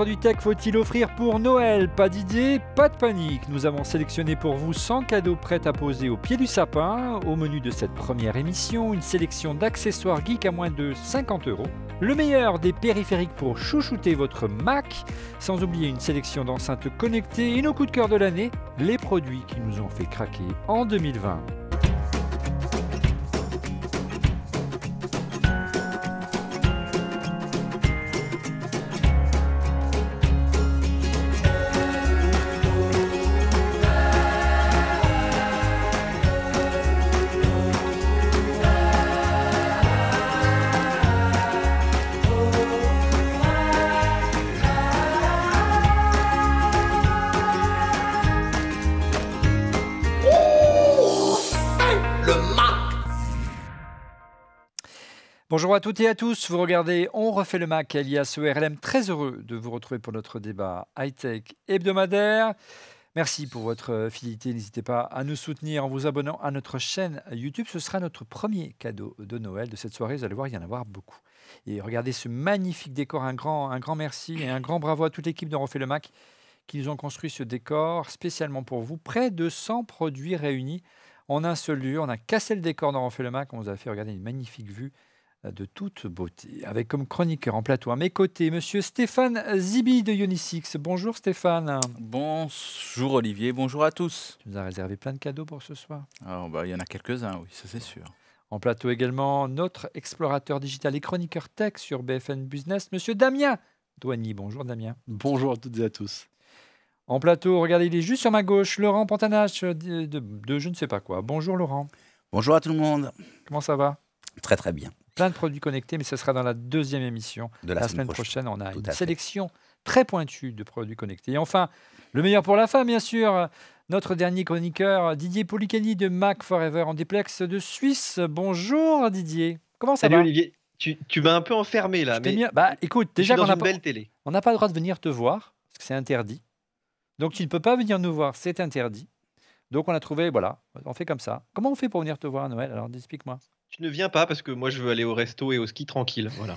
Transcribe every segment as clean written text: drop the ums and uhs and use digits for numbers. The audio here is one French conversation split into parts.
produits tech faut-il offrir pour Noël? Pas d'idée, pas de panique. Nous avons sélectionné pour vous 100 cadeaux prêts à poser au pied du sapin. Au menu de cette première émission, une sélection d'accessoires geeks à moins de 50 €. Le meilleur des périphériques pour chouchouter votre Mac. Sans oublier une sélection d'enceintes connectées et nos coups de cœur de l'année, les produits qui nous ont fait craquer en 2020. Bonjour à toutes et à tous, vous regardez On refait le Mac alias ERLM, très heureux de vous retrouver pour notre débat high-tech hebdomadaire. Merci pour votre fidélité, n'hésitez pas à nous soutenir en vous abonnant à notre chaîne YouTube, ce sera notre premier cadeau de Noël de cette soirée, vous allez voir, il y en a beaucoup. Et regardez ce magnifique décor, un grand merci et un grand bravo à toute l'équipe de On refait le Mac qui nous ont construit ce décor spécialement pour vous, près de 100 produits réunis en un seul lieu, on a cassé le décor dans On refait le Mac, on vous a fait regarder une magnifique vue de toute beauté, avec comme chroniqueur en plateau à mes côtés, monsieur Stéphane Zibi de Unisix. Bonjour Stéphane. Bonjour Olivier, bonjour à tous. Tu nous as réservé plein de cadeaux pour ce soir. Alors, il y en a quelques-uns, oui, ça c'est sûr. En plateau également, notre explorateur digital et chroniqueur tech sur BFM Business, monsieur Damien Douany. Bonjour Damien. Bonjour à toutes et à tous. En plateau, regardez, il est juste sur ma gauche, Laurent Pantanache de je ne sais pas quoi. Bonjour Laurent. Bonjour à tout le monde. Comment ça va? Très très bien. Plein de produits connectés, mais ce sera dans la deuxième émission. De la semaine prochaine, on a une sélection très pointue de produits connectés. Et enfin, le meilleur pour la fin, bien sûr, notre dernier chroniqueur, Didier Policani de Mac Forever en duplex de Suisse. Bonjour Didier. Comment ça va? Salut Olivier. Tu m'as un peu enfermé là. Mais écoute, déjà dans une belle télé. On n'a pas le droit de venir te voir, parce que c'est interdit. Donc tu ne peux pas venir nous voir, c'est interdit. Donc on a trouvé, voilà, on fait comme ça. Comment on fait pour venir te voir à Noël? Alors explique-moi. Tu ne viens pas parce que moi je veux aller au resto et au ski tranquille. Voilà.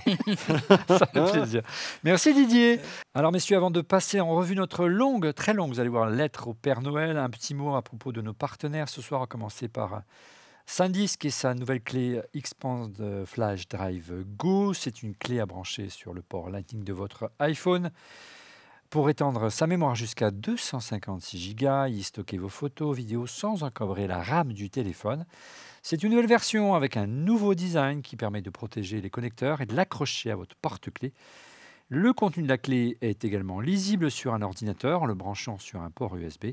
Ça fait plaisir. Merci Didier. Alors messieurs, avant de passer en revue notre très longue, vous allez voir, lettre au Père Noël, un petit mot à propos de nos partenaires. Ce soir, on va commencer par SanDisk et sa nouvelle clé Expand Flash Drive Go. C'est une clé à brancher sur le port Lightning de votre iPhone. Pour étendre sa mémoire jusqu'à 256 Go, y stocker vos photos, vidéos sans encombrer la RAM du téléphone. C'est une nouvelle version avec un nouveau design qui permet de protéger les connecteurs et de l'accrocher à votre porte-clés. Le contenu de la clé est également lisible sur un ordinateur en le branchant sur un port USB.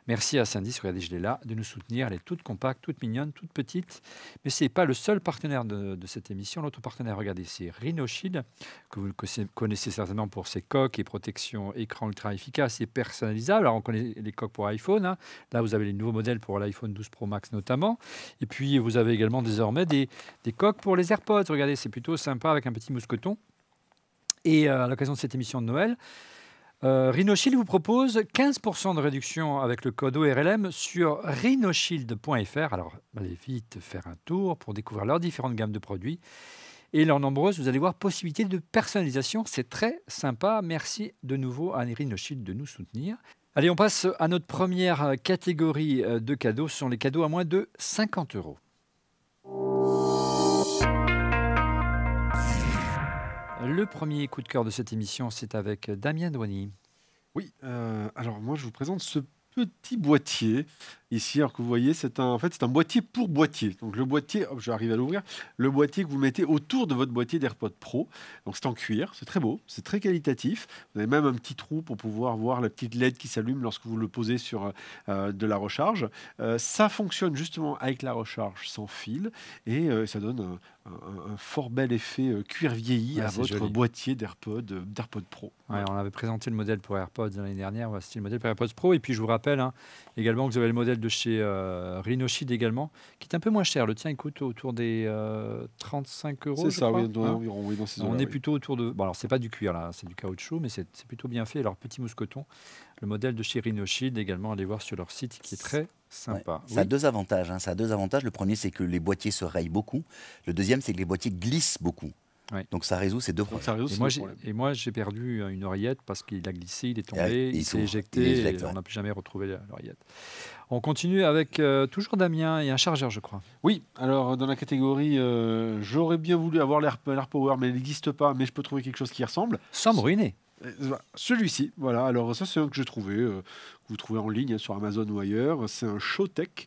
Merci à SanDisk, regardez, je l'ai là, de nous soutenir. Elle est toute compacte, toute mignonne, toute petite. Mais ce n'est pas le seul partenaire de cette émission. L'autre partenaire, regardez, c'est Rhinoshield, que vous connaissez certainement pour ses coques et protections écran ultra efficaces et personnalisables. Alors, on connaît les coques pour iPhone. Hein. Là, vous avez les nouveaux modèles pour l'iPhone 12 Pro Max notamment. Et puis, vous avez également désormais des coques pour les AirPods. Regardez, c'est plutôt sympa avec un petit mousqueton. Et à l'occasion de cette émission de Noël, Rhinoshield vous propose 15% de réduction avec le code ORLM sur rhinoshield.fr. Alors, allez vite faire un tour pour découvrir leurs différentes gammes de produits. Et leurs nombreuses, vous allez voir, possibilités de personnalisation. C'est très sympa. Merci de nouveau à Rhinoshield de nous soutenir. Allez, on passe à notre première catégorie de cadeaux. Ce sont les cadeaux à moins de 50 €. Le premier coup de cœur de cette émission, c'est avec Damien Douany. Oui, alors moi je vous présente ce petit boîtier ici. Alors que vous voyez, c'est un boîtier pour boîtier. Donc le boîtier, hop, j'arrive à l'ouvrir, le boîtier que vous mettez autour de votre boîtier d'AirPods Pro. Donc c'est en cuir, c'est très beau, c'est très qualitatif. Vous avez même un petit trou pour pouvoir voir la petite LED qui s'allume lorsque vous le posez sur de la recharge. Ça fonctionne justement avec la recharge sans fil et ça donne un fort bel effet cuir vieilli à votre boîtier d'AirPods Pro. Ouais, on avait présenté le modèle pour AirPods l'année dernière, c'était le modèle pour AirPods Pro. Et puis je vous rappelle également que vous avez le modèle de chez Rhinoshield également, qui est un peu moins cher. Le tien, il coûte autour des 35 €. C'est ça, oui, environ, oui, dans ces on est plutôt autour de... Bon, alors, c'est pas du cuir, là, c'est du caoutchouc, mais c'est plutôt bien fait. Alors, petit mousqueton, le modèle de chez Rhinoshield également, allez voir sur leur site, qui est très sympa. Ouais, ça a deux avantages. Ça a deux avantages. Le premier, c'est que les boîtiers se rayent beaucoup. Le deuxième, c'est que les boîtiers glissent beaucoup. Donc ça résout ces deux Donc, problèmes. ça résout Et ces moi, deux j'ai, problèmes. et moi, j'ai perdu une oreillette parce qu'il a glissé, il est tombé, Ouais, il il s'est s'ouvre, éjecté, il éjecte, et on ouais. n'a plus jamais retrouvé l'oreillette. On continue avec toujours Damien et un chargeur, je crois. Oui, alors dans la catégorie, j'aurais bien voulu avoir l'AirPower, mais il n'existe pas, mais je peux trouver quelque chose qui y ressemble. Sans me ruiner. Celui-ci, voilà. Alors ça, c'est un que j'ai trouvé, que vous trouvez en ligne sur Amazon ou ailleurs. C'est un Showtech.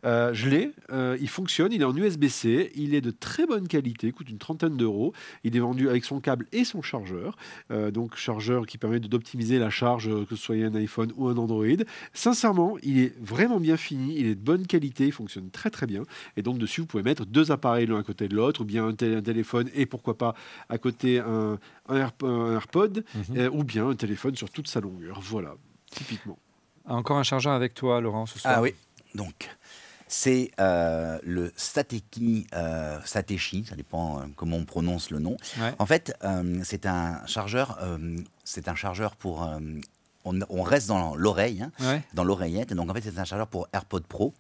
Je l'ai, il fonctionne, il est en USB-C, il est de très bonne qualité, il coûte une trentaine d'euros. Il est vendu avec son câble et son chargeur. Donc chargeur qui permet d'optimiser la charge, que ce soit un iPhone ou un Android. Sincèrement, il est vraiment bien fini, il est de bonne qualité, il fonctionne très très bien. Et donc dessus, vous pouvez mettre deux appareils l'un à côté de l'autre, ou bien un téléphone et pourquoi pas à côté un AirPod, ou bien un téléphone sur toute sa longueur. Voilà, typiquement. Encore un chargeur avec toi, Laurent, ce soir. Ah oui, donc c'est le Satechi, ça dépend comment on prononce le nom. Ouais. En fait, c'est un chargeur pour... on reste dans l'oreille, hein, Ouais. dans l'oreillette. Et donc en fait, c'est un chargeur pour AirPod Pro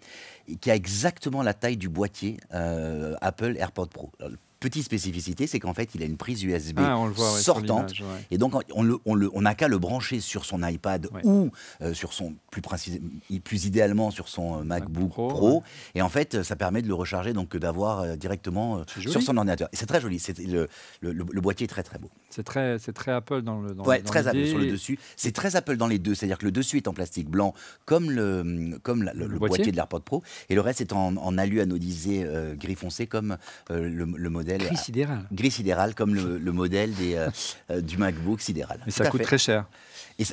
qui a exactement la taille du boîtier Apple AirPod Pro. Alors, petite spécificité, c'est qu'en fait, il a une prise USB Ah, on le voit, ouais, sur sortante. l'image, ouais. Et donc, on n'a qu'à le brancher sur son iPad Ouais. ou sur son, plus idéalement sur son MacBook Pro. ouais. Et en fait, ça permet de le recharger, donc d'avoir directement C'est joli. sur son ordinateur. Et c'est très joli. Le boîtier est très très beau. C'est très Apple dans le. Ouais, dans très Apple l'idée. sur le dessus. C'est très Apple dans les deux. C'est-à-dire que le dessus est en plastique blanc, comme le boîtier de l'AirPod Pro, et le reste est en alu anodisé gris foncé, comme le modèle. Gris sidéral. Gris sidéral, comme le modèle du MacBook sidéral. Mais Tout ça à coûte fait. très cher.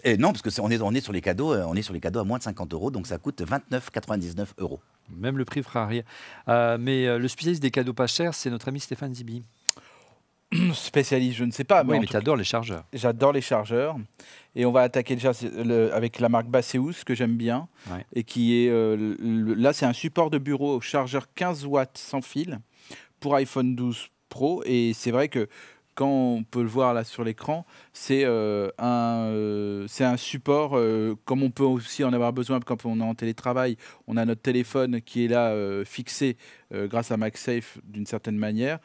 Et non, parce que on est sur les cadeaux, à moins de 50 €, donc ça coûte 29,99 €. Même le prix fera rire. Mais le spécialiste des cadeaux pas chers, c'est notre ami Stéphane Zibi. Spécialiste, je ne sais pas. oui, en mais tout tu adores les chargeurs. J'adore les chargeurs. Et on va attaquer déjà avec la marque Baseus, que j'aime bien. Ouais. Et qui est. Là, c'est un support de bureau au chargeur 15 watts sans fil pour iPhone 12 Pro. Et c'est vrai que quand on peut le voir là sur l'écran, c'est un support, comme on peut aussi en avoir besoin quand on est en télétravail. On a notre téléphone qui est là fixé grâce à MagSafe d'une certaine manière.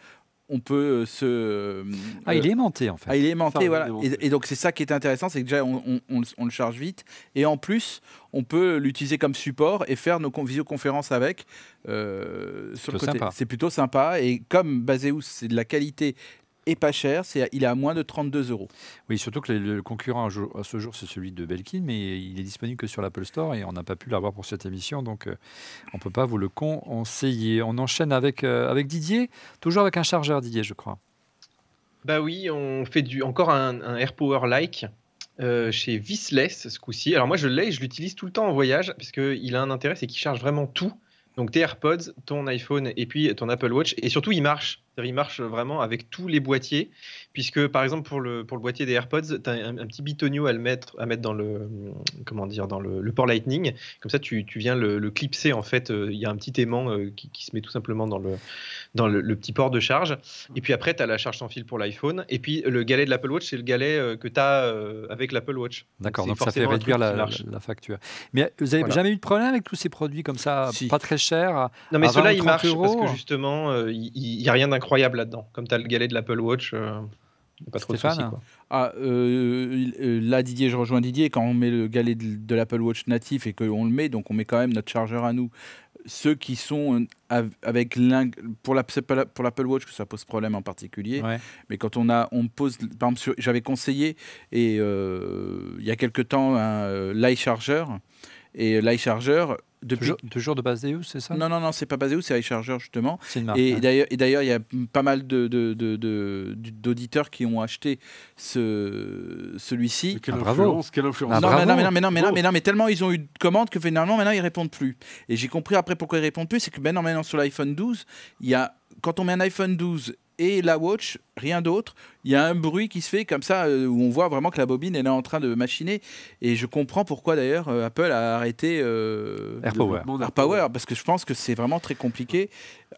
On peut Il est aimanté en fait. il est aimanté, Ça, voilà. il est aimanté. Et donc c'est ça qui est intéressant, c'est que déjà on le charge vite, et en plus on peut l'utiliser comme support et faire nos visioconférences avec sur le côté. Sympa. C'est plutôt sympa, et comme Baseus c'est de la qualité et pas cher, il est à moins de 32 €. Oui, surtout que le concurrent à ce jour, c'est celui de Belkin, mais il est disponible que sur l'Apple Store et on n'a pas pu l'avoir pour cette émission, donc on ne peut pas vous le conseiller. On enchaîne avec Didier, toujours avec un chargeur, Didier, je crois. Bah oui, on fait encore un AirPower-like chez Vissless ce coup-ci. Alors moi, je l'ai et je l'utilise tout le temps en voyage parce qu'il a un intérêt, c'est qu'il charge vraiment tout. Donc tes AirPods, ton iPhone et puis ton Apple Watch. Et surtout, il marche. C'est-à-dire, il marche vraiment avec tous les boîtiers. Puisque, par exemple, pour le boîtier des AirPods, tu as un petit bitonio à mettre dans le, dans le port Lightning. Comme ça, tu viens le clipser. En fait, il y a un petit aimant qui se met tout simplement dans le petit port de charge. Et puis après, tu as la charge sans fil pour l'iPhone. Et puis, le galet de l'Apple Watch, c'est le galet que tu as avec l'Apple Watch. D'accord, donc c'est ça fait forcément un réduire truc qui marche. la facture. Mais vous n'avez Voilà. jamais eu de problème avec tous ces produits comme ça, Si. pas très chers Non, mais à ceux-là, 20 ou ils 30 marchent parce euros. que justement, il n'y a rien d'incroyable là-dedans. Comme tu as le galet de l'Apple Watch, il n'y a pas trop de Stéphane, soucis. Quoi. Là, Didier, je rejoins Didier. Quand on met le galet de l'Apple Watch natif et qu'on le met, donc on met quand même notre chargeur à nous. Ceux qui sont avec pour l'Apple Watch, que ça pose problème en particulier. Ouais. Mais quand on pose, par exemple, j'avais conseillé il y a quelque temps l'iCharger. Et l'iCharger, depuis... Toujours de Baseus, c'est ça? Non, c'est pas Baseus, c'est iCharger justement. C'est une marque. Et hein. d'ailleurs, il y a pas mal d'auditeurs qui ont acheté celui-ci. Quelle bravo. influence. Ah, Non, bravo. mais tellement ils ont eu de commandes que finalement maintenant ils répondent plus. Et j'ai compris après pourquoi ils répondent plus, c'est que maintenant sur l'iPhone 12, quand on met un iPhone 12 et la Watch, rien d'autre, il y a un bruit qui se fait comme ça où on voit vraiment que la bobine elle est en train de machiner. Et je comprends pourquoi d'ailleurs Apple a arrêté AirPower, parce que je pense que c'est vraiment très compliqué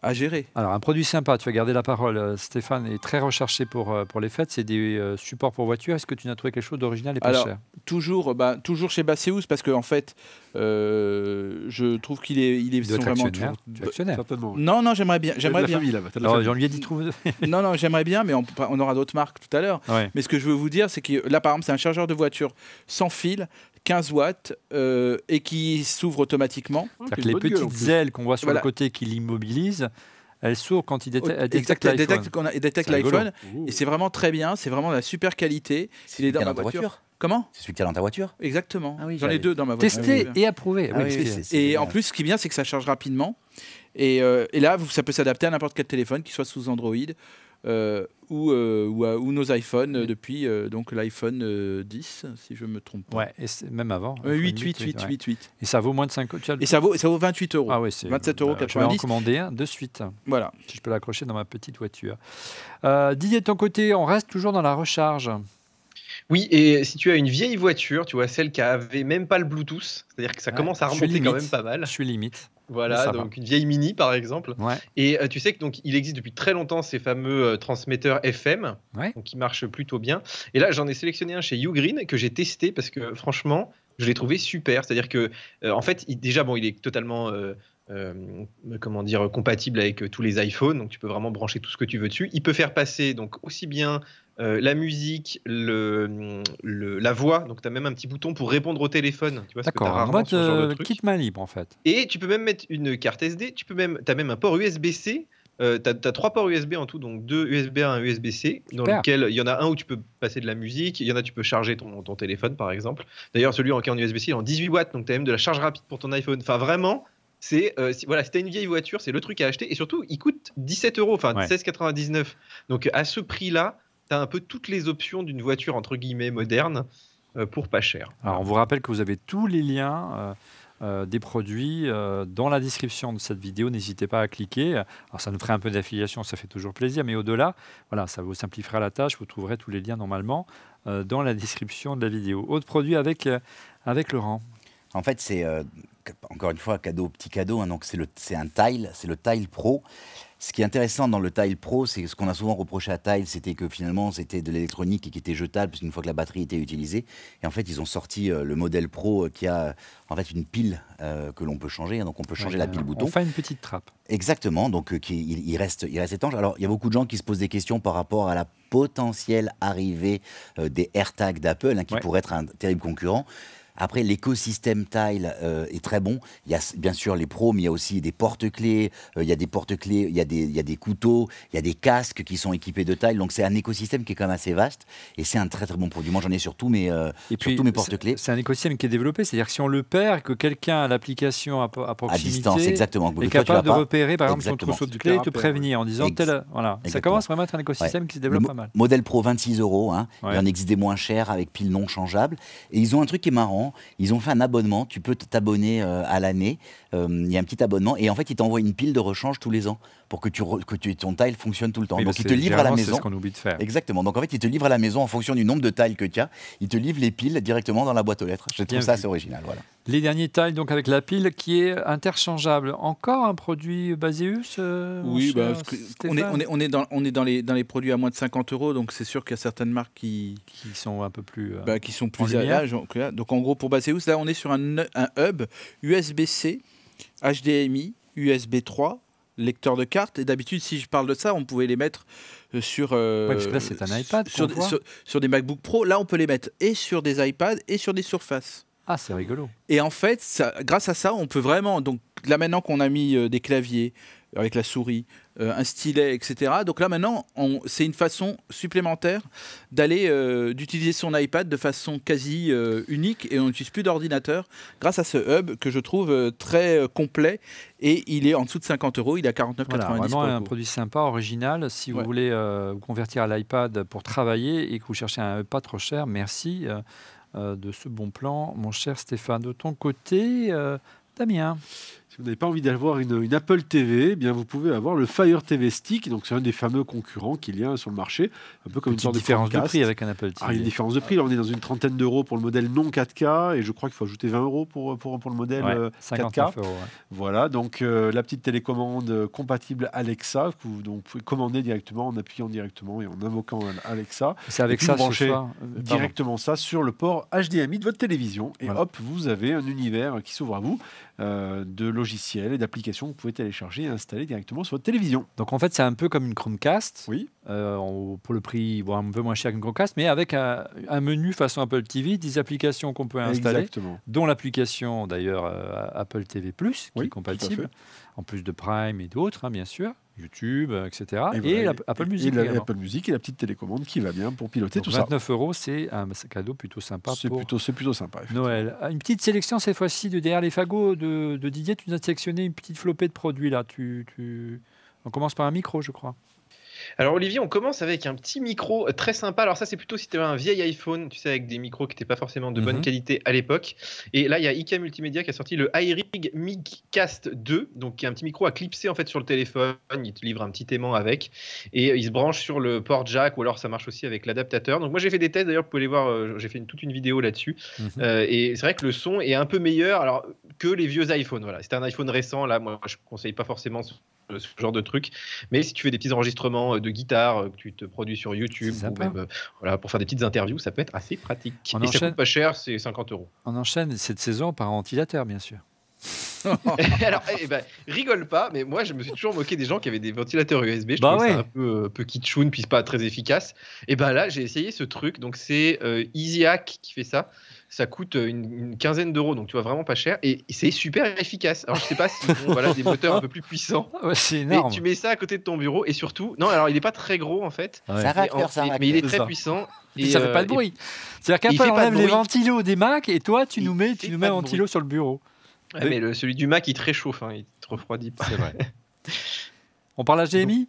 à gérer. Alors, un produit sympa, tu vas garder la parole, Stéphane, est très recherché pour les fêtes. C'est des supports pour voiture. Est-ce que tu n'as trouvé quelque chose d'original et pas cher? Toujours chez Baseus, parce que en fait, Je trouve qu'il est, Il doit sont être vraiment actionnaire. Tu es actionnaire. Certainement. oui. Non, j'aimerais bien. T'as de J'aimerais la bien. famille là-bas. t'as de la Alors, famille. on lui a dit trouve. Non, j'aimerais bien, mais on aura d'autres marques tout à l'heure. Ouais. Mais ce que je veux vous dire, c'est que là, par exemple, c'est un chargeur de voiture sans fil, 15 watts, et qui s'ouvre automatiquement. C'est-à-dire Une que les bonne gueule, en petites plus. ailes qu'on voit sur Voilà. le côté qui l'immobilisent, elles s'ouvrent quand il Exact, détecte elle l'iPhone. détecte C'est rigolo. l'iPhone. Ouh. Et c'est vraiment très bien, c'est vraiment de la super qualité. C'est Il est celui dans qu'il y a ma ta voiture. Comment C'est celui que tu as dans ta voiture. Exactement. Ah oui, J'en ai j'avais- 2 dans ma voiture. Testé et approuvé. Ah Oui, oui, parce que- c'est Et en génial. plus, ce qui est bien, c'est que ça charge rapidement. Et là, ça peut s'adapter à n'importe quel téléphone, qu'il soit sous Android ou nos iPhones depuis donc l'iPhone 10, si je me trompe pas. Ouais, et même avant. 8. Ouais. Et ça vaut moins de 5 euros. Et ça vaut 28 euros. Ah ouais, c'est 27,90 Je vais en commander un de suite, Voilà. si je peux l'accrocher dans ma petite voiture. Didier, de ton côté, on reste toujours dans la recharge. Oui, et si tu as une vieille voiture, tu vois, celle qui avait même pas le Bluetooth, c'est-à-dire que ça Ouais, commence à je suis remonter quand limite. même pas mal. Je suis limite. Mais Voilà, ça va. donc une vieille Mini par exemple. Ouais. Et tu sais que donc il existe depuis très longtemps ces fameux transmetteurs FM, Ouais. donc qui marchent plutôt bien. Et là, j'en ai sélectionné un chez Ugreen que j'ai testé parce que franchement, je l'ai trouvé super. C'est-à-dire que en fait, déjà bon, il est totalement comment dire compatible avec tous les iPhones, donc tu peux vraiment brancher tout ce que tu veux dessus. Il peut faire passer donc aussi bien la musique, la voix, donc tu as même un petit bouton pour répondre au téléphone. Tu vois, ce que D'accord, t'as en rarement mode sur ce genre de truc. kit main libre en fait. Et tu peux même mettre une carte SD, t'as même un port USB-C. Tu as 3 ports USB en tout, donc 2 USB-A, un USB-C, dans Super. lequel il y en a un où tu peux passer de la musique, il y en a tu peux charger ton téléphone par exemple. D'ailleurs, celui qui est en USB-C, il est en 18 watts, donc tu as même de la charge rapide pour ton iPhone. Enfin, vraiment, voilà, si tu as une vieille voiture, c'est le truc à acheter. Et surtout, il coûte 17 euros, enfin Ouais. 16,99. Donc à ce prix-là, tu as un peu toutes les options d'une voiture entre guillemets moderne pour pas cher. Alors, on vous rappelle que vous avez tous les liens des produits dans la description de cette vidéo. N'hésitez pas à cliquer. Alors, ça nous ferait un peu d'affiliation, ça fait toujours plaisir, mais au-delà, voilà, ça vous simplifiera la tâche. Vous trouverez tous les liens normalement dans la description de la vidéo. Autre produit avec Laurent. En fait, c'est encore une fois petit cadeau. Hein, donc c'est un Tile, c'est le Tile Pro. Ce qui est intéressant dans le Tile Pro, c'est ce qu'on a souvent reproché à Tile, c'était que finalement c'était de l'électronique et qui était jetable une fois que la batterie était utilisée. Et en fait, ils ont sorti le modèle Pro qui a en fait une pile que l'on peut changer. Hein, donc on peut changer la pile bouton. On fait une petite trappe. Exactement, donc il reste étanche. Alors, il y a beaucoup de gens qui se posent des questions par rapport à la potentielle arrivée des AirTags d'Apple, hein, qui Ouais. pourrait être un terrible concurrent. Après, l'écosystème Tile est très bon. Il y a bien sûr les pros, mais il y a aussi des porte-clés. Il y a des porte-clés, il y a des couteaux, il y a des casques qui sont équipés de Tile. Donc, c'est un écosystème qui est quand même assez vaste. Et c'est un très très bon produit. Moi, j'en ai sur tous mes, Et puis, mes porte-clés. c'est un écosystème qui est développé. C'est-à-dire que si on le perd, que quelqu'un a l'application à À proximité, distance, exactement. est Toi, tu capable l'as de pas. repérer, par exemple, son Exactement. trousseau de Tu clés te et te rappelles, prévenir en disant voilà. Ça Exactement. commence vraiment à être un écosystème qui se Le développe pas mal. modèle Pro 26 €, hein. Ouais. Il en existe des moins chers avec piles non changeables. Et ils ont un truc qui est marrant, ils ont fait un abonnement, tu peux t'abonner à l'année, il y a un petit abonnement, et en fait ils t'envoient une pile de rechange tous les ans pour que ton Tile fonctionne tout le temps. Oui, Donc parce ils que te livrent à la généralement, maison. C'est ce qu'on oublie de faire. Exactement. Donc en fait, ils te livrent à la maison en fonction du nombre de tiles que tu as. Ils te livrent les piles directement dans la boîte aux lettres. Je Bien trouve ça vu. assez original. Voilà. Les derniers tailles, donc avec la pile qui est interchangeable. Encore un produit Baseus Oui, mon cher parce que Stéphane on est dans les produits à moins de 50 €, donc c'est sûr qu'il y a certaines marques qui sont un peu plus. qui sont en plus à lumière. l'âge. Donc en gros, pour Baseus, là, on est sur un hub USB-C, HDMI, USB 3, lecteur de cartes. Et d'habitude, si je parle de ça, on pouvait les mettre sur, parce que là, c'est un iPad sur, qu'on voit. sur des MacBook Pro. Là, on peut les mettre et sur des iPads et sur des Surface. Ah, c'est rigolo. Et en fait, grâce à ça, on peut vraiment. Donc là, maintenant qu'on a mis des claviers avec la souris, un stylet, etc. Donc là, maintenant, c'est une façon supplémentaire d'utiliser son iPad de façon quasi unique, et on n'utilise plus d'ordinateur grâce à ce hub que je trouve très complet. Et il est en dessous de 50 €. Il est à 49,90 Voilà, vraiment pour le un coup. produit sympa, original. Si vous voulez vous convertir à l'iPad pour travailler et que vous cherchez un hub pas trop cher, merci de ce bon plan, mon cher Stéphane. De ton côté, Damien. Si vous n'avez pas envie d'avoir une Apple TV, eh bien vous pouvez avoir le Fire TV Stick. Donc c'est un des fameux concurrents qu'il y a sur le marché, un peu comme une Petite sorte de différence de Chromecast. prix avec un Apple Ah, il y a une TV. différence de prix. Là, on est dans une trentaine d'euros pour le modèle non 4K et je crois qu'il faut ajouter 20 euros pour le modèle Ouais, 4K. 59 €. Ouais. Voilà, donc la petite télécommande compatible Alexa que vous donc, pouvez commander directement en appuyant directement et en invoquant Alexa. C'est avec puis ça vous ce branchez soir. Pardon. Directement ça sur le port HDMI de votre télévision et Voilà. hop, vous avez un univers qui s'ouvre à vous de logiciels et d'applications que vous pouvez télécharger et installer directement sur votre télévision. Donc en fait, c'est un peu comme une Chromecast. Oui. Pour le prix un peu moins cher qu'une Chromecast, mais avec un menu façon Apple TV, des applications qu'on peut installer, Exactement. dont l'application d'ailleurs Apple TV+, qui Oui, est tout à compatible, fait. en plus de Prime et d'autres, bien sûr, YouTube, etc. Et Et, voilà, Apple et Music la également. Apple Music et la petite télécommande qui va bien pour piloter Donc tout ça. 29 €, c'est un cadeau plutôt sympa C'est pour plutôt sympa. effectivement. Noël. Une petite sélection cette fois-ci de derrière les fagots de Didier. Tu nous as sélectionné une petite flopée de produits là. On commence par un micro, je crois. Alors Olivier, on commence avec un petit micro très sympa. Alors ça, c'est plutôt si tu avais un vieil iPhone, tu sais, avec des micros qui n'étaient pas forcément de bonne qualité à l'époque. Et là, il y a IK Multimédia qui a sorti le iRig Micast 2, donc qui est un petit micro à clipser en fait sur le téléphone. Il te livre un petit aimant avec et il se branche sur le port jack ou alors ça marche aussi avec l'adaptateur. Donc moi, j'ai fait des tests d'ailleurs, vous pouvez les voir. J'ai fait toute une vidéo là-dessus. Et c'est vrai que le son est un peu meilleur alors que les vieux iPhones. Voilà, c'était un iPhone récent. Là, moi, je conseille pas forcément ce genre de truc, mais si tu fais des petits enregistrements de guitare que tu te produis sur YouTube ou même voilà, pour faire des petites interviews, ça peut être assez pratique. Ça coûte pas cher, c'est 50 €. On enchaîne cette saison par un ventilateur, bien sûr. Alors, rigole pas, mais moi je me suis toujours moqué des gens qui avaient des ventilateurs USB. Je trouvais ça un peu kitschoun, puis pas très efficace. Et là, j'ai essayé ce truc. Donc, c'est EasyHack qui fait ça. Ça coûte une quinzaine d'euros, donc tu vois vraiment pas cher. Et c'est super efficace. Alors, je sais pas si des moteurs un peu plus puissants. Ouais, c'est énorme. Mais tu mets ça à côté de ton bureau et surtout, non, alors il est pas très gros en fait. Ouais. C'est un réacteur, mais il est très puissant. Et ça fait pas de bruit. C'est-à-dire qu'Apple enlève les ventilos des Macs et toi, tu nous mets un ventilo sur le bureau. Ouais, mais celui du Mac, il te réchauffe, il te refroidit pas. C'est vrai. On parle HDMI ?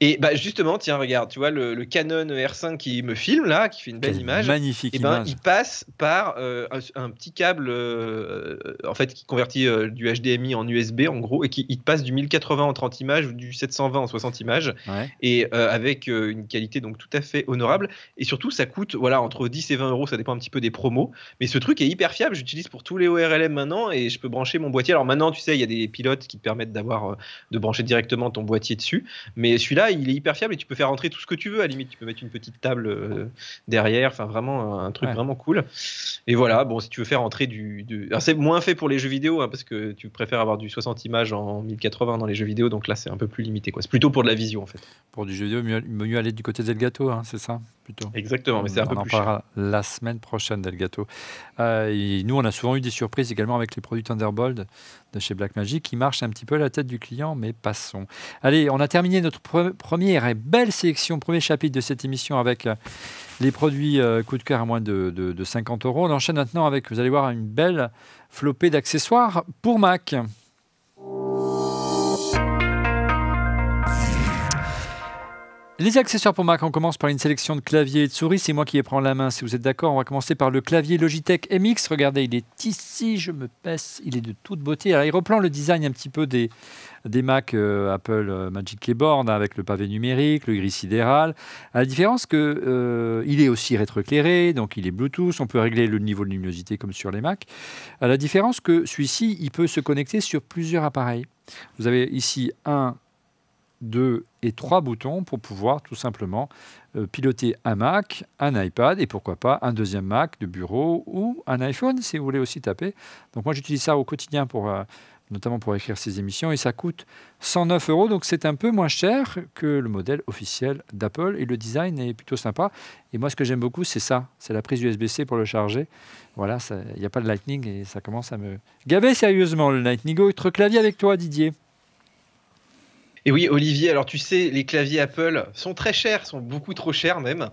Et justement, tiens, regarde, tu vois le Canon R5 qui me filme là, qui fait une belle image. Magnifique image. Il passe par un petit câble en fait qui convertit du HDMI en USB en gros et il passe du 1080 en 30 images ou du 720 en 60 images et avec une qualité donc tout à fait honorable et surtout ça coûte entre 10 et 20 €, ça dépend un petit peu des promos, mais ce truc est hyper fiable, j'utilise pour tous les ORLM maintenant et je peux brancher mon boîtier. Alors maintenant tu sais il y a des pilotes qui te permettent de brancher directement ton boîtier dessus, mais celui-là il est hyper fiable et tu peux faire rentrer tout ce que tu veux. À la limite, tu peux mettre une petite table derrière. Enfin, vraiment un truc vraiment cool. Et voilà, bon, si tu veux faire rentrer Alors, c'est moins fait pour les jeux vidéo parce que tu préfères avoir du 60 images en 1080 dans les jeux vidéo. Donc là, c'est un peu plus limité. C'est plutôt pour de la vision en fait. Pour du jeu vidéo, mieux aller du côté d'Elgato, c'est ça plutôt. Exactement, mais c'est un peu plus cher. On en parlera la semaine prochaine d'Elgato. Et nous, on a souvent eu des surprises également avec les produits Thunderbolt de chez Blackmagic qui marchent un petit peu à la tête du client, mais passons. Allez, on a terminé notre première et belle sélection, premier chapitre de cette émission avec les produits coup de cœur à moins de 50 €. On enchaîne maintenant avec, vous allez voir, une belle flopée d'accessoires pour Mac. Les accessoires pour Mac, on commence par une sélection de claviers et de souris. C'est moi qui vais prendre la main, si vous êtes d'accord. On va commencer par le clavier Logitech MX. Regardez, il est ici, je me pèse. Il est de toute beauté. Alors, il reprend le design un petit peu des Mac Apple Magic Keyboard avec le pavé numérique, le gris sidéral. À la différence qu'il est aussi rétroéclairé, donc il est Bluetooth. On peut régler le niveau de luminosité comme sur les Mac. À la différence que celui-ci, il peut se connecter sur plusieurs appareils. Vous avez ici 1, 2 et 3 boutons pour pouvoir tout simplement piloter un Mac, un iPad et pourquoi pas un deuxième Mac de bureau ou un iPhone si vous voulez aussi taper. Donc moi j'utilise ça au quotidien notamment pour écrire ces émissions et ça coûte 109 €, donc c'est un peu moins cher que le modèle officiel d'Apple et le design est plutôt sympa. Et moi ce que j'aime beaucoup c'est ça, c'est la prise USB-C pour le charger. Voilà, il n'y a pas de Lightning et ça commence à me gaver sérieusement le Lightning. Autre clavier avec toi Didier. Et oui, Olivier, alors tu sais, les claviers Apple sont très chers, sont beaucoup trop chers même.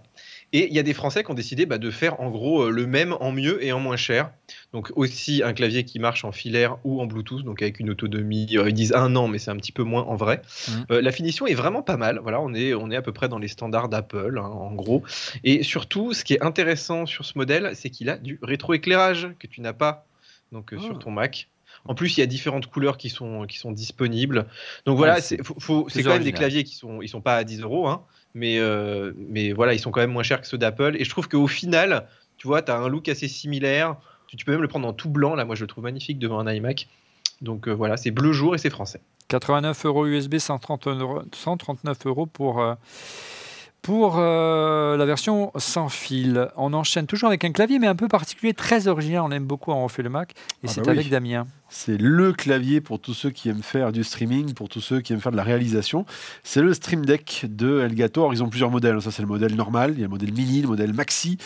Et il y a des Français qui ont décidé de faire en gros le même en mieux et en moins cher. Donc aussi un clavier qui marche en filaire ou en Bluetooth, donc avec une autonomie, ils disent 1 an, mais c'est un petit peu moins en vrai. La finition est vraiment pas mal. Voilà, on est à peu près dans les standards d'Apple, en gros. Et surtout, ce qui est intéressant sur ce modèle, c'est qu'il a du rétroéclairage que tu n'as pas sur ton Mac. En plus, il y a différentes couleurs qui sont disponibles. Donc voilà, c'est quand même des claviers ils sont pas à 10 €, hein, mais voilà, ils sont quand même moins chers que ceux d'Apple. Et je trouve qu'au final, tu vois, tu as un look assez similaire. Tu peux même le prendre en tout blanc. Là, moi, je le trouve magnifique devant un iMac. Donc voilà, c'est bleu jour et c'est français. 89 € USB, 139 € pour la version sans fil. On enchaîne toujours avec un clavier, mais un peu particulier, très original. On aime beaucoup en refait le Mac. Et c'est avec Damien. C'est le clavier pour tous ceux qui aiment faire du streaming, pour tous ceux qui aiment faire de la réalisation. C'est le Stream Deck de Elgato. Alors, ils ont plusieurs modèles. Ça, c'est le modèle normal. Il y a le modèle mini, le modèle maxi.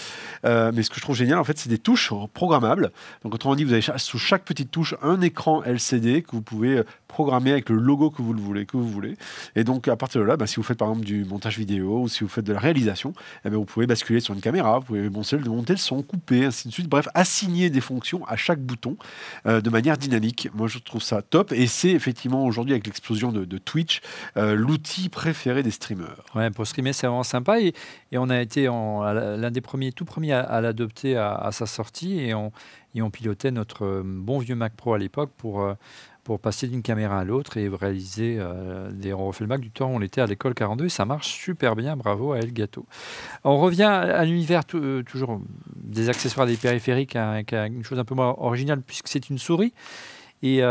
Mais ce que je trouve génial, en fait, c'est des touches programmables. Donc, autrement dit, vous avez sous chaque petite touche un écran LCD que vous pouvez programmer avec le logo que vous voulez. Et donc, à partir de là, si vous faites par exemple du montage vidéo ou si vous faites de la réalisation, vous pouvez basculer sur une caméra, vous pouvez monter le son, couper, ainsi de suite. Bref, assigner des fonctions à chaque bouton de manière dynamique. Moi, je trouve ça top. Et c'est effectivement aujourd'hui, avec l'explosion de Twitch, l'outil préféré des streamers. Ouais, pour streamer, c'est vraiment sympa. Et on a été l'un des tout premiers à l'adopter à sa sortie. Et on pilotait notre bon vieux Mac Pro à l'époque pour passer d'une caméra à l'autre et réaliser on refait le Mac du temps où on était à l'école 42 et ça marche super bien, bravo à Elgato. On revient à l'univers toujours des accessoires des périphériques avec une chose un peu moins originale puisque c'est une souris et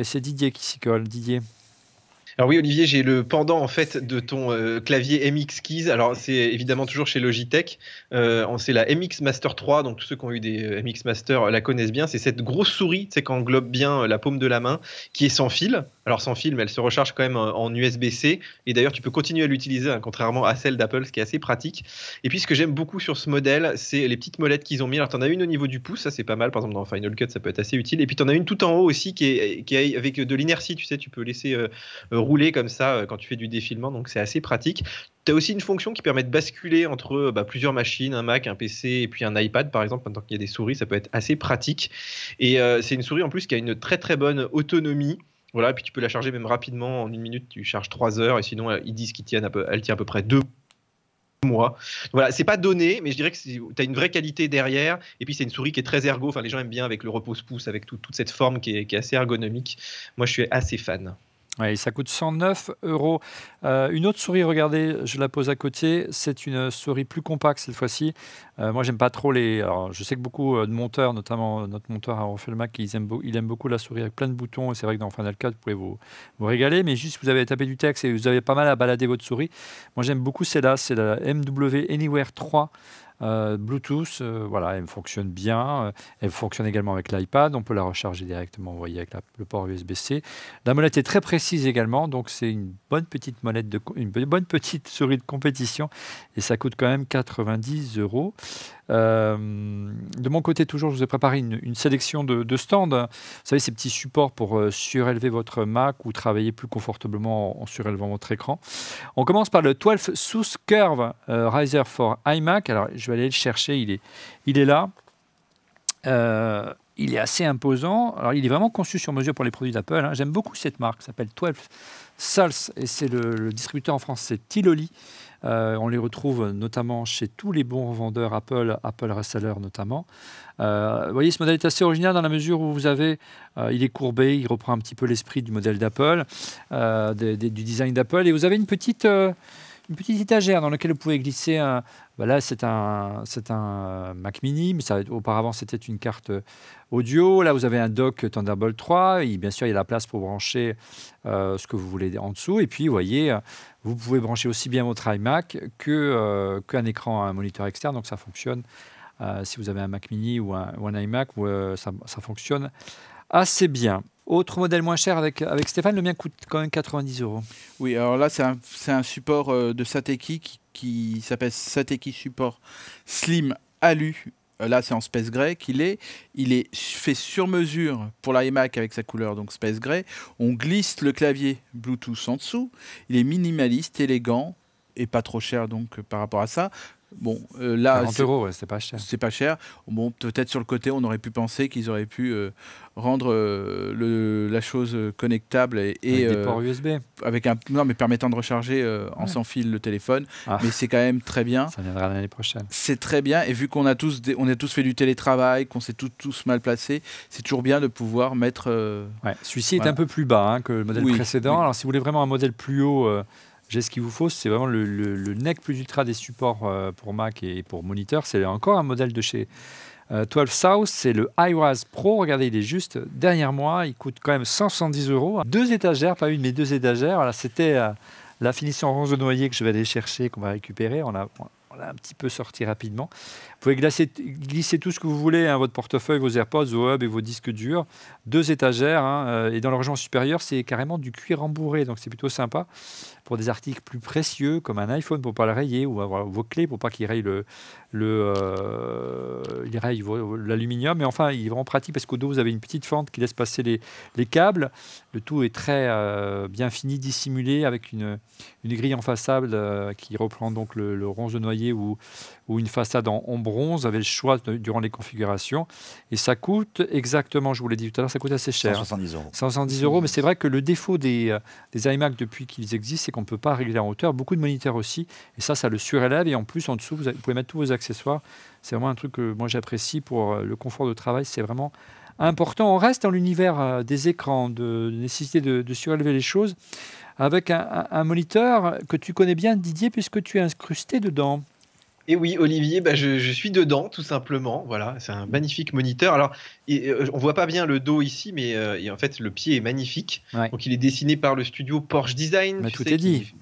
c'est Didier qui s'y colle. Didier. Alors oui, Olivier, j'ai le pendant en fait de ton clavier MX Keys. Alors c'est évidemment toujours chez Logitech. C'est la MX Master 3. Donc tous ceux qui ont eu des MX Master la connaissent bien. C'est cette grosse souris, tu sais, qui englobe bien la paume de la main, qui est sans fil. Alors sans fil, mais elle se recharge quand même en USB-C. Et d'ailleurs, tu peux continuer à l'utiliser, hein, contrairement à celle d'Apple, ce qui est assez pratique. Et puis ce que j'aime beaucoup sur ce modèle, c'est les petites molettes qu'ils ont mis. Alors tu en as une au niveau du pouce, ça c'est pas mal. Par exemple dans Final Cut, ça peut être assez utile. Et puis tu en as une tout en haut aussi qui est avec de l'inertie. Tu sais, tu peux laisser rouler comme ça quand tu fais du défilement, donc c'est assez pratique. Tu as aussi une fonction qui permet de basculer entre plusieurs machines, un Mac, un PC et puis un iPad par exemple. Maintenant qu'il y a des souris, ça peut être assez pratique. Et c'est une souris en plus qui a une très très bonne autonomie. Voilà, et puis tu peux la charger même rapidement. En 1 minute, tu charges 3 heures et sinon ils disent qu'elle tient à peu près 2 mois. Voilà, c'est pas donné, mais je dirais que tu as une vraie qualité derrière. Et puis c'est une souris qui est très ergo. Enfin, les gens aiment bien avec le repose-pouce, avec toute cette forme qui est assez ergonomique. Moi, je suis assez fan. Ouais, ça coûte 109 €. Une autre souris, regardez, je la pose à côté. C'est une souris plus compacte cette fois-ci. Moi, j'aime pas trop les. Alors, je sais que beaucoup de monteurs, notamment notre monteur à refait le Mac, il aime beaucoup la souris avec plein de boutons. Et c'est vrai que dans Final Cut, vous pouvez vous régaler. Mais juste, vous avez tapé du texte et vous avez pas mal à balader votre souris. Moi, j'aime beaucoup celle-là. C'est la MW Anywhere 3. Bluetooth, voilà, elle fonctionne bien. Elle fonctionne également avec l'iPad. On peut la recharger directement, vous voyez, avec le port USB-C. La molette est très précise également, donc c'est une bonne petite une bonne petite souris de compétition. Et ça coûte quand même 90 €. De mon côté, toujours, je vous ai préparé une sélection de stands. Vous savez, ces petits supports pour surélever votre Mac ou travailler plus confortablement en surélevant votre écran. On commence par le 12 Sous Curve Riser for iMac. Alors, je vais aller le chercher. Il est là. Il est assez imposant. Alors, il est vraiment conçu sur mesure pour les produits d'Apple. Hein. J'aime beaucoup cette marque. Ça s'appelle 12 Sals et c'est le distributeur en France, c'est Tiloli. On les retrouve notamment chez tous les bons revendeurs Apple Reseller notamment. Vous voyez, ce modèle est assez original dans la mesure où vous avez, il est courbé, il reprend un petit peu l'esprit du modèle d'Apple, du design d'Apple, et vous avez une petite étagère dans laquelle vous pouvez glisser un. Là, c'est un Mac Mini, mais auparavant c'était une carte audio. Là, vous avez un dock Thunderbolt 3. Et bien sûr, il y a la place pour brancher ce que vous voulez en dessous. Et puis, vous voyez, vous pouvez brancher aussi bien votre iMac qu'un écran, un moniteur externe. Donc, ça fonctionne. Si vous avez un Mac Mini ou un iMac, ça fonctionne assez bien. Autre modèle moins cher avec Stéphane, le mien coûte quand même 90 €. Oui, alors là, c'est un support de Sateki qui s'appelle Sateki Support Slim Alu. Là, c'est en Space Gray qu'il est. Il est fait sur mesure pour l'iMac avec sa couleur, donc Space Gray. On glisse le clavier Bluetooth en dessous. Il est minimaliste, élégant et pas trop cher donc par rapport à ça. Bon, là, 40 €, ouais, c'est pas cher. c'est pas cher. Bon, peut-être sur le côté, on aurait pu penser qu'ils auraient pu rendre la chose connectable Avec des ports USB. non, mais permettant de recharger en Ouais. sans fil le téléphone. Ah. Mais c'est quand même très bien. Ça viendra l'année prochaine. C'est très bien. Et vu qu'on a tous fait du télétravail, qu'on s'est tous mal placés, c'est toujours bien de pouvoir mettre. Ouais. Celui-ci est Voilà. un peu plus bas hein, que le modèle Oui, précédent. oui. Alors, si vous voulez vraiment un modèle plus haut, j'ai ce qu'il vous faut. C'est vraiment le NEC plus ultra des supports pour Mac et pour moniteur. C'est encore un modèle de chez 12 South. C'est le iWaz Pro. Regardez, il est juste derrière moi. Il coûte quand même 170 €. 2 étagères, pas une, mais 2 étagères. Voilà, c'était la finition rose de noyer que je vais aller chercher, qu'on va récupérer. On l'a un petit peu sorti rapidement. Vous pouvez glisser tout ce que vous voulez, hein, votre portefeuille, vos AirPods, vos hubs et vos disques durs. 2 étagères, hein, et dans le rangement supérieur, c'est carrément du cuir rembourré, donc c'est plutôt sympa pour des articles plus précieux, comme un iPhone pour ne pas le rayer, ou avoir vos clés pour pas qu'il raye l'aluminium. Mais enfin, il est vraiment pratique parce qu'au dos, vous avez une petite fente qui laisse passer les câbles. Le tout est très bien fini, dissimulé, avec une grille en façade qui reprend donc le ronce de noyer ou une façade en bronze. Vous avez le choix durant les configurations. Et ça coûte exactement, je vous l'ai dit tout à l'heure, ça coûte assez cher. 170 €. 170 €, mais c'est vrai que le défaut des iMac depuis qu'ils existent, c'est qu'on ne peut pas régler en hauteur. Beaucoup de moniteurs aussi, et ça le surélève. Et en plus, en dessous, vous pouvez mettre tous vos accessoires. C'est vraiment un truc que moi j'apprécie pour le confort de travail. C'est vraiment important. On reste dans l'univers des écrans, de nécessité de surélever les choses, avec un moniteur que tu connais bien, Didier, puisque tu es incrusté dedans. Et oui, Olivier, je suis dedans, tout simplement. Voilà, c'est un magnifique moniteur. Alors, on voit pas bien le dos ici, mais en fait, le pied est magnifique. Ouais. Donc, il est dessiné par le studio Porsche Design. Mais tu tout sais, est dit.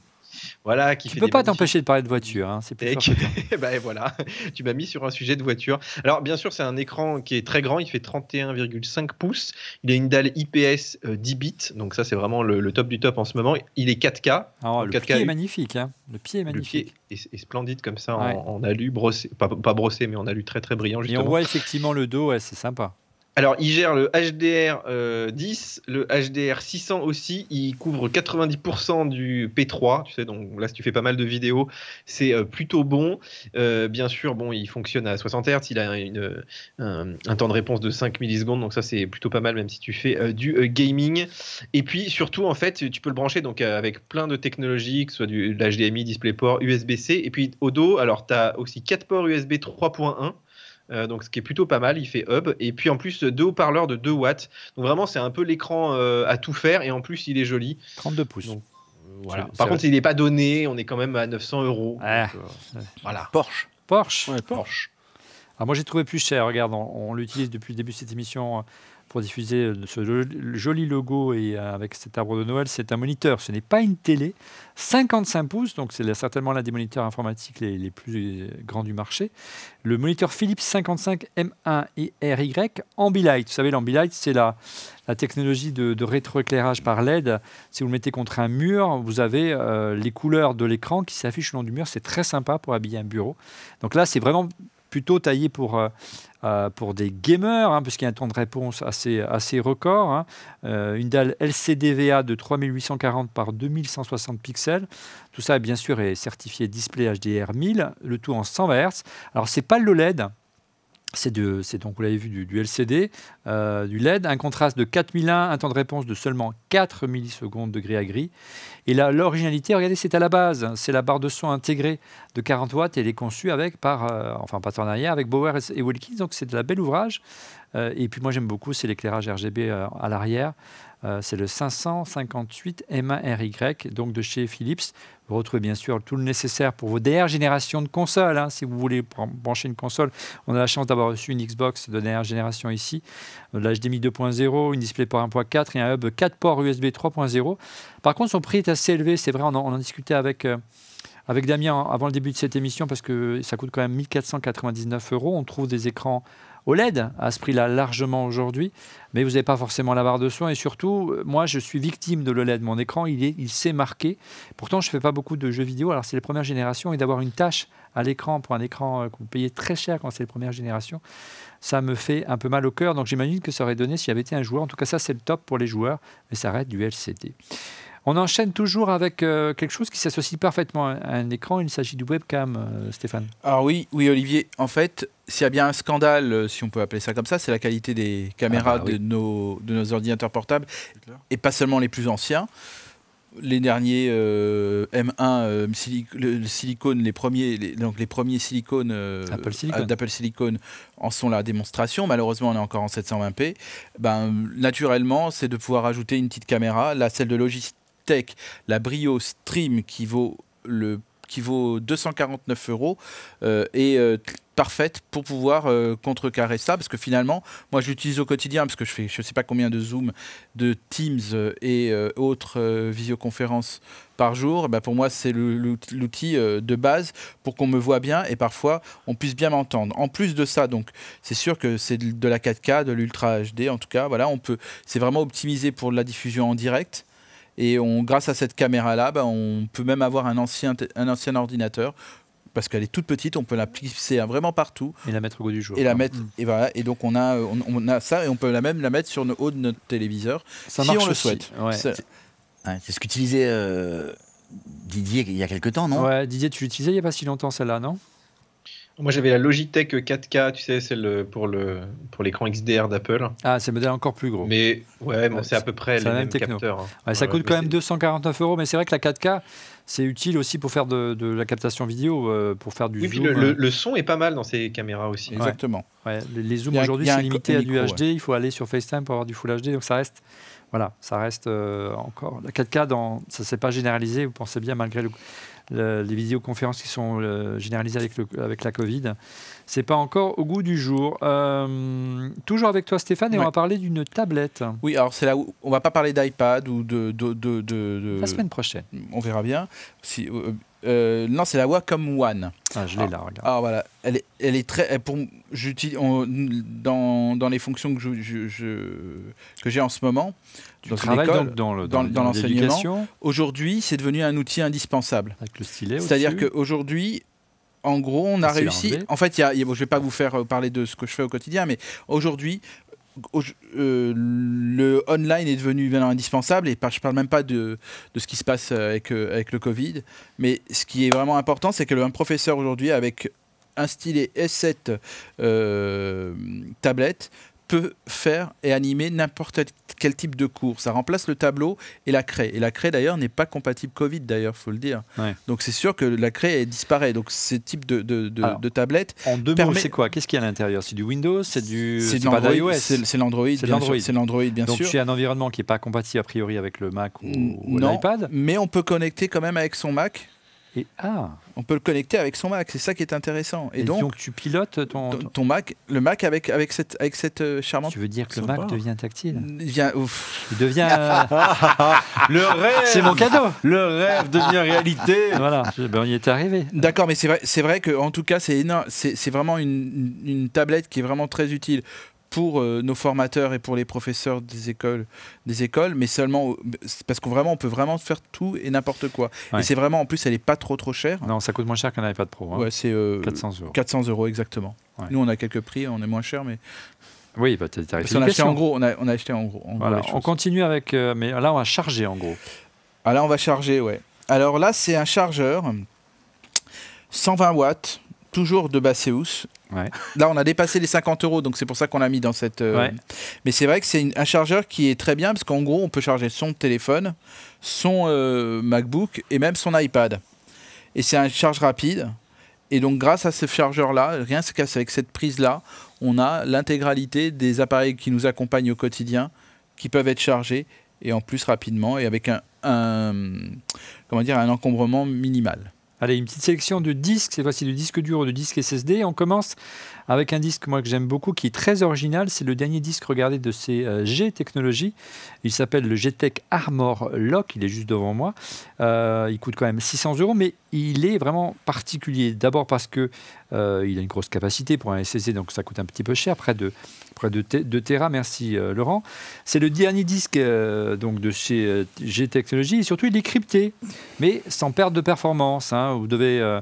Voilà, qui Tu fait ne peux des pas magnifiques t'empêcher de parler de voiture. Hein, c'est plus fort que toi. Ben voilà, tu m'as mis sur un sujet de voiture. Alors, bien sûr, c'est un écran qui est très grand. Il fait 31,5 pouces. Il a une dalle IPS 10 bits. Donc, ça, c'est vraiment le top du top en ce moment. Il est 4K. Alors, En le 4K, pied est magnifique. Hein. Le pied est Le magnifique. pied est splendide comme ça, Ouais. en alu brossé. Pas brossé, mais en alu très très brillant, Et justement. on voit effectivement le dos, ouais, c'est sympa. Alors, il gère le HDR 10, le HDR 600 aussi. Il couvre 90% du P3. Tu sais, donc là, si tu fais pas mal de vidéos, c'est plutôt bon. Bien sûr, bon, il fonctionne à 60 Hz. Il a un temps de réponse de 5 millisecondes. Donc ça, c'est plutôt pas mal, même si tu fais du gaming. Et puis, surtout, en fait, tu peux le brancher donc, avec plein de technologies, que ce soit de l'HDMI, DisplayPort, USB-C. Et puis, au dos, alors, tu as aussi 4 ports USB 3.1. Donc ce qui est plutôt pas mal, il fait hub, et puis en plus 2 haut-parleurs de 2 watts, donc vraiment c'est un peu l'écran à tout faire, et en plus il est joli. 32 pouces. Donc, voilà. C'est Par vrai. contre il n'est pas donné, on est quand même à 900 €. Ah. Donc, voilà. Porsche. Porsche. Ouais, Porsche. Alors moi j'ai trouvé plus cher. Regarde, on l'utilise depuis le début de cette émission pour diffuser ce joli logo et avec cet arbre de Noël. C'est un moniteur, ce n'est pas une télé. 55 pouces, donc c'est certainement l'un des moniteurs informatiques les plus grands du marché. Le moniteur Philips 55 M1 et RY Ambilight. Vous savez, l'Ambilight, c'est la technologie de rétroéclairage par LED. Si vous le mettez contre un mur, vous avez les couleurs de l'écran qui s'affichent le long du mur. C'est très sympa pour habiller un bureau. Donc là, c'est vraiment plutôt taillé pour des gamers, hein, puisqu'il y a un temps de réponse assez record. Hein. Une dalle LCD-VA de 3840 par 2160 pixels. Tout ça, bien sûr, est certifié display HDR 1000, le tout en 120 Hz. Alors, ce n'est pas l'OLED. C'est donc, vous l'avez vu, du LCD, du LED, un contraste de 4001, un temps de réponse de seulement 4 millisecondes de gris à gris. Et là, l'originalité, regardez, c'est à la base. C'est la barre de son intégrée de 40 watts et elle est conçue par partenariat avec Bauer et Wilkins. Donc, c'est de la belle ouvrage. Et puis, moi, j'aime beaucoup, c'est l'éclairage RGB à l'arrière. C'est le 558 M1RY, donc de chez Philips. Vous retrouvez bien sûr tout le nécessaire pour vos dernières générations de consoles. Hein, si vous voulez brancher une console, on a la chance d'avoir reçu une Xbox de dernière génération ici, de l'HDMI 2.0, une DisplayPort 1.4 et un hub 4 ports USB 3.0. Par contre, son prix est assez élevé. C'est vrai, on en discutait avec Damien avant le début de cette émission parce que ça coûte quand même 1499 €. On trouve des écrans OLED à ce prix-là largement aujourd'hui, mais vous n'avez pas forcément la barre de son et surtout, moi je suis victime de l'OLED. Mon écran, il s'est marqué. Pourtant, je ne fais pas beaucoup de jeux vidéo. Alors c'est les premières générations et d'avoir une tache à l'écran pour un écran que vous payez très cher quand c'est les premières générations, ça me fait un peu mal au cœur. Donc j'imagine que ça aurait donné s'il y avait été un joueur. En tout cas, ça c'est le top pour les joueurs, mais ça reste du LCD. On enchaîne toujours avec quelque chose qui s'associe parfaitement à un écran. Il s'agit du webcam, Stéphane. Alors oui, Olivier. En fait, s'il y a bien un scandale, si on peut appeler ça comme ça, c'est la qualité des caméras de nos ordinateurs portables, et pas seulement les plus anciens. Les derniers M1 le silicone, les premiers silicones d'Apple Silicon en sont la démonstration. Malheureusement, on est encore en 720p. Naturellement, c'est de pouvoir ajouter une petite caméra. Là, celle de Logitech, la Brio Stream, qui vaut 249 €, est parfaite pour pouvoir contrecarrer ça, parce que finalement, moi je l'utilise au quotidien, parce que je fais je ne sais pas combien de Zoom, de Teams et autres visioconférences par jour. Pour moi, c'est l'outil de base pour qu'on me voit bien et parfois on puisse bien m'entendre. En plus de ça, donc c'est sûr que c'est de la 4K, de l'Ultra HD, en tout cas, voilà, c'est vraiment optimisé pour la diffusion en direct. Et grâce à cette caméra-là, on peut même avoir un ancien ordinateur, parce qu'elle est toute petite, on peut la plisser vraiment partout. Et la mettre au goût du jour. Et voilà. Et donc on a ça, et on peut même la mettre sur le haut de notre téléviseur, ça si marche on le aussi. souhaite. Ouais. C'est ce qu'utilisait Didier il y a quelques temps, non? Ouais, Didier, tu l'utilisais il n'y a pas si longtemps celle-là, non? Moi, j'avais la Logitech 4K, tu sais, celle pour l'écran XDR d'Apple. Ah, c'est le modèle encore plus gros. Mais ouais, bon, c'est à peu près les mêmes techno. capteurs. Ouais, ça coûte quand même 249 €, mais c'est vrai que la 4K, c'est utile aussi pour faire de la captation vidéo, pour faire du oui, zoom. Puis le son est pas mal dans ces caméras aussi. Exactement. Ouais, les zooms aujourd'hui, c'est limité à du HD. Il faut aller sur FaceTime pour avoir du Full HD, donc ça reste. Voilà, ça reste encore. La 4K, ça ne s'est pas généralisé, vous pensez bien, malgré les vidéoconférences qui sont généralisées avec la Covid. Ce n'est pas encore au goût du jour. Toujours avec toi, Stéphane, et on va parler d'une tablette. Oui, alors c'est là où on ne va pas parler d'iPad ou La semaine prochaine. On verra bien. Non, c'est la Wacom One. Ah, je l'ai là, regarde. Alors voilà, elle est très. Dans les fonctions que j'ai en ce moment, tu travailles donc dans l'enseignement. Aujourd'hui, c'est devenu un outil indispensable. Avec le stylet. C'est-à-dire qu'aujourd'hui, en gros, on a réussi. En fait, je ne vais pas vous faire parler de ce que je fais au quotidien, mais aujourd'hui, le online est devenu vraiment indispensable, et je ne parle même pas de ce qui se passe avec le Covid, mais ce qui est vraiment important, c'est que un professeur aujourd'hui, avec un stylet S7 tablette, peut faire et animer n'importe quel type de cours. Ça remplace le tableau et la craie. Et la craie, d'ailleurs, n'est pas compatible Covid, d'ailleurs, il faut le dire. Ouais. Donc c'est sûr que la craie disparaît. Donc ce type de tablette... En deux mots, c'est quoi? Qu'est-ce qu'il y a à l'intérieur? C'est du Windows? C'est pas d'iOS? C'est l'Android, c'est l'Android, bien sûr. Donc c'est un environnement qui n'est pas compatible a priori avec le Mac ou l'iPad? Mais on peut connecter quand même avec son Mac. On peut le connecter avec son Mac, c'est ça qui est intéressant. Et donc tu pilotes ton Mac, le Mac avec cette charmante. Tu veux dire que le Mac devient tactile? Il devient le rêve. C'est mon cadeau. Le rêve devient réalité. Voilà, on y est arrivé. D'accord, mais c'est vrai que en tout cas c'est énorme. C'est vraiment une tablette qui est vraiment très utile pour nos formateurs et pour les professeurs des écoles, mais seulement parce qu'on on peut vraiment faire tout et n'importe quoi. Ouais. Et c'est vraiment, en plus, elle n'est pas trop chère. Non, ça coûte moins cher qu'un iPad Pro. Hein. Ouais, c'est 400 €. 400 € exactement. Ouais. Nous, on a quelques prix, on est moins cher, mais... Oui, bah, tu as parce qu'on a acheté en gros. On a acheté en gros. Voilà, on continue avec... mais là, on va charger en gros. Ah, là, on va charger, ouais. Alors là, c'est un chargeur 120 watts, toujours de Baseus. Ouais. Là, on a dépassé les 50 €, donc c'est pour ça qu'on l'a mis dans cette... Ouais. Mais c'est vrai que c'est un chargeur qui est très bien, parce qu'en gros, on peut charger son téléphone, son MacBook et même son iPad. Et c'est un charge rapide. Et donc, grâce à ce chargeur-là, rien qu'avec cette prise-là, on a l'intégralité des appareils qui nous accompagnent au quotidien, qui peuvent être chargés, et en plus rapidement, et avec un encombrement minimal. Allez, une petite sélection de disques, cette fois-ci de disques durs ou de disques SSD. On commence avec un disque que j'aime beaucoup, qui est très original. C'est le dernier disque, regardez, de ces G Technologies. Il s'appelle le G-Tech Armor Lock. Il est juste devant moi. Il coûte quand même 600 €, mais il est vraiment particulier. D'abord parce que il a une grosse capacité pour un SSD, donc ça coûte un petit peu cher, près de 2 Tera. Merci Laurent. C'est le dernier disque donc de chez G Technologies, et surtout il est crypté, mais sans perte de performance. Hein. Vous devez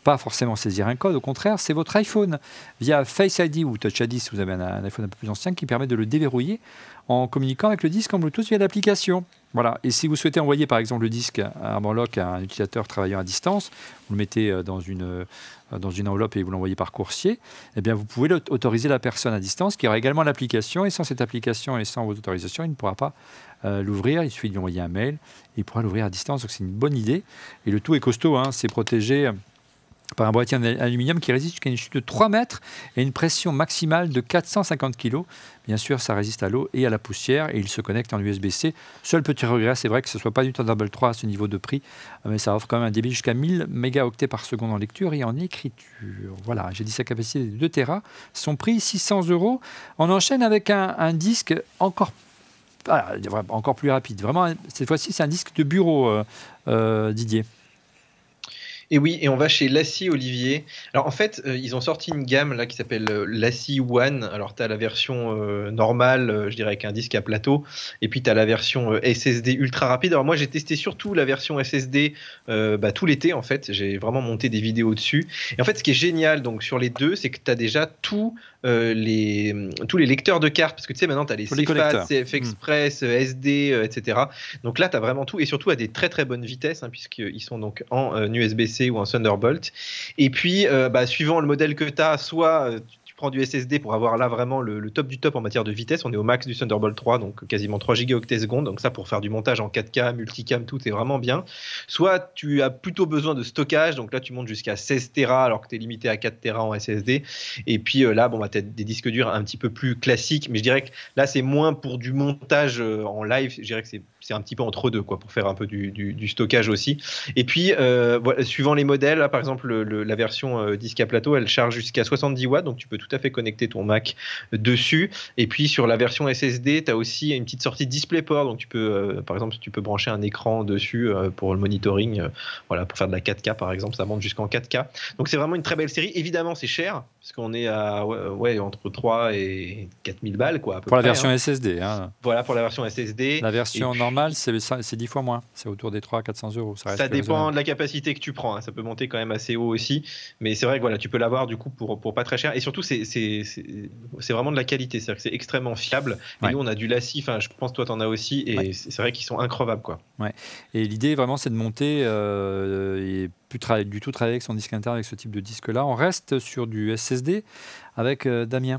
pas forcément saisir un code, au contraire, c'est votre iPhone via Face ID ou Touch ID si vous avez un iPhone un peu plus ancien, qui permet de le déverrouiller en communiquant avec le disque en Bluetooth via l'application. Voilà. Et si vous souhaitez envoyer par exemple le disque Armorlock à un utilisateur travaillant à distance, vous le mettez dans une enveloppe et vous l'envoyez par coursier, eh bien vous pouvez autoriser la personne à distance qui aura également l'application, et sans cette application et sans vos autorisations, il ne pourra pas l'ouvrir. Il suffit de lui envoyer un mail et il pourra l'ouvrir à distance. Donc c'est une bonne idée. Et le tout est costaud, hein. C'est protégé par un boîtier en aluminium qui résiste jusqu'à une chute de 3 mètres et une pression maximale de 450 kg. Bien sûr, ça résiste à l'eau et à la poussière et il se connecte en USB-C. Seul petit regret, c'est vrai que ce ne soit pas du Thunderbolt 3 à ce niveau de prix, mais ça offre quand même un débit jusqu'à 1000 mégaoctets par seconde en lecture et en écriture. Voilà, j'ai dit sa capacité de 2 Tera. Son prix, 600 €. On enchaîne avec un disque encore plus rapide. Vraiment, cette fois-ci, c'est un disque de bureau, Didier. Et oui, et on va chez Lassie, Olivier. Alors en fait, ils ont sorti une gamme là qui s'appelle Lassie One. Alors tu as la version normale, je dirais avec un disque à plateau, et puis tu as la version SSD ultra rapide. Alors moi j'ai testé surtout la version SSD tout l'été en fait. J'ai vraiment monté des vidéos dessus. Et en fait ce qui est génial donc sur les deux, c'est que tu as déjà tous les lecteurs de cartes, parce que tu sais maintenant tu as les CFAT, CF Express, SD, etc. Donc là tu as vraiment tout, et surtout à des très très bonnes vitesses, hein, puisqu'ils sont donc en USB-C ou en Thunderbolt. Et puis, suivant le modèle que tu as, soit tu prends du SSD pour avoir là vraiment le top du top en matière de vitesse. On est au max du Thunderbolt 3, donc quasiment 3 gigaoctets secondes. Donc ça, pour faire du montage en 4K, multicam, tout est vraiment bien. Soit tu as plutôt besoin de stockage, donc là tu montes jusqu'à 16 Tera alors que tu es limité à 4 Tera en SSD. Et puis là, tu as des disques durs un petit peu plus classiques, mais je dirais que là c'est moins pour du montage en live. Je dirais que c'est un petit peu entre deux, quoi, pour faire un peu du stockage aussi. Et puis, suivant les modèles, là, par exemple, la version disque à plateau, elle charge jusqu'à 70 watts, donc tu peux tout à fait connecter ton Mac dessus. Et puis, sur la version SSD, tu as aussi une petite sortie DisplayPort, donc tu peux, par exemple, tu peux brancher un écran dessus pour le monitoring, pour faire de la 4K, par exemple, ça monte jusqu'en 4K. Donc, c'est vraiment une très belle série. Évidemment, c'est cher, parce qu'on est à entre 3 et 4000 balles, quoi, à peu pour près, la version hein. SSD. Hein. Voilà, pour la version SSD. La version normale, c'est 10 fois moins. C'est autour des 300-400 €. Ça dépend de la capacité que tu prends, hein. Ça peut monter quand même assez haut aussi. Mais c'est vrai que tu peux l'avoir du coup pour pas très cher. Et surtout, c'est vraiment de la qualité. C'est-à-dire que c'est extrêmement fiable. Et nous, on a du Lassie. Enfin, je pense que toi, tu en as aussi. Et c'est vrai qu'ils sont increvables, quoi. Ouais. Et l'idée, vraiment, c'est de monter et plus du tout travailler avec son disque interne avec ce type de disque-là. On reste sur du SSD avec Damien.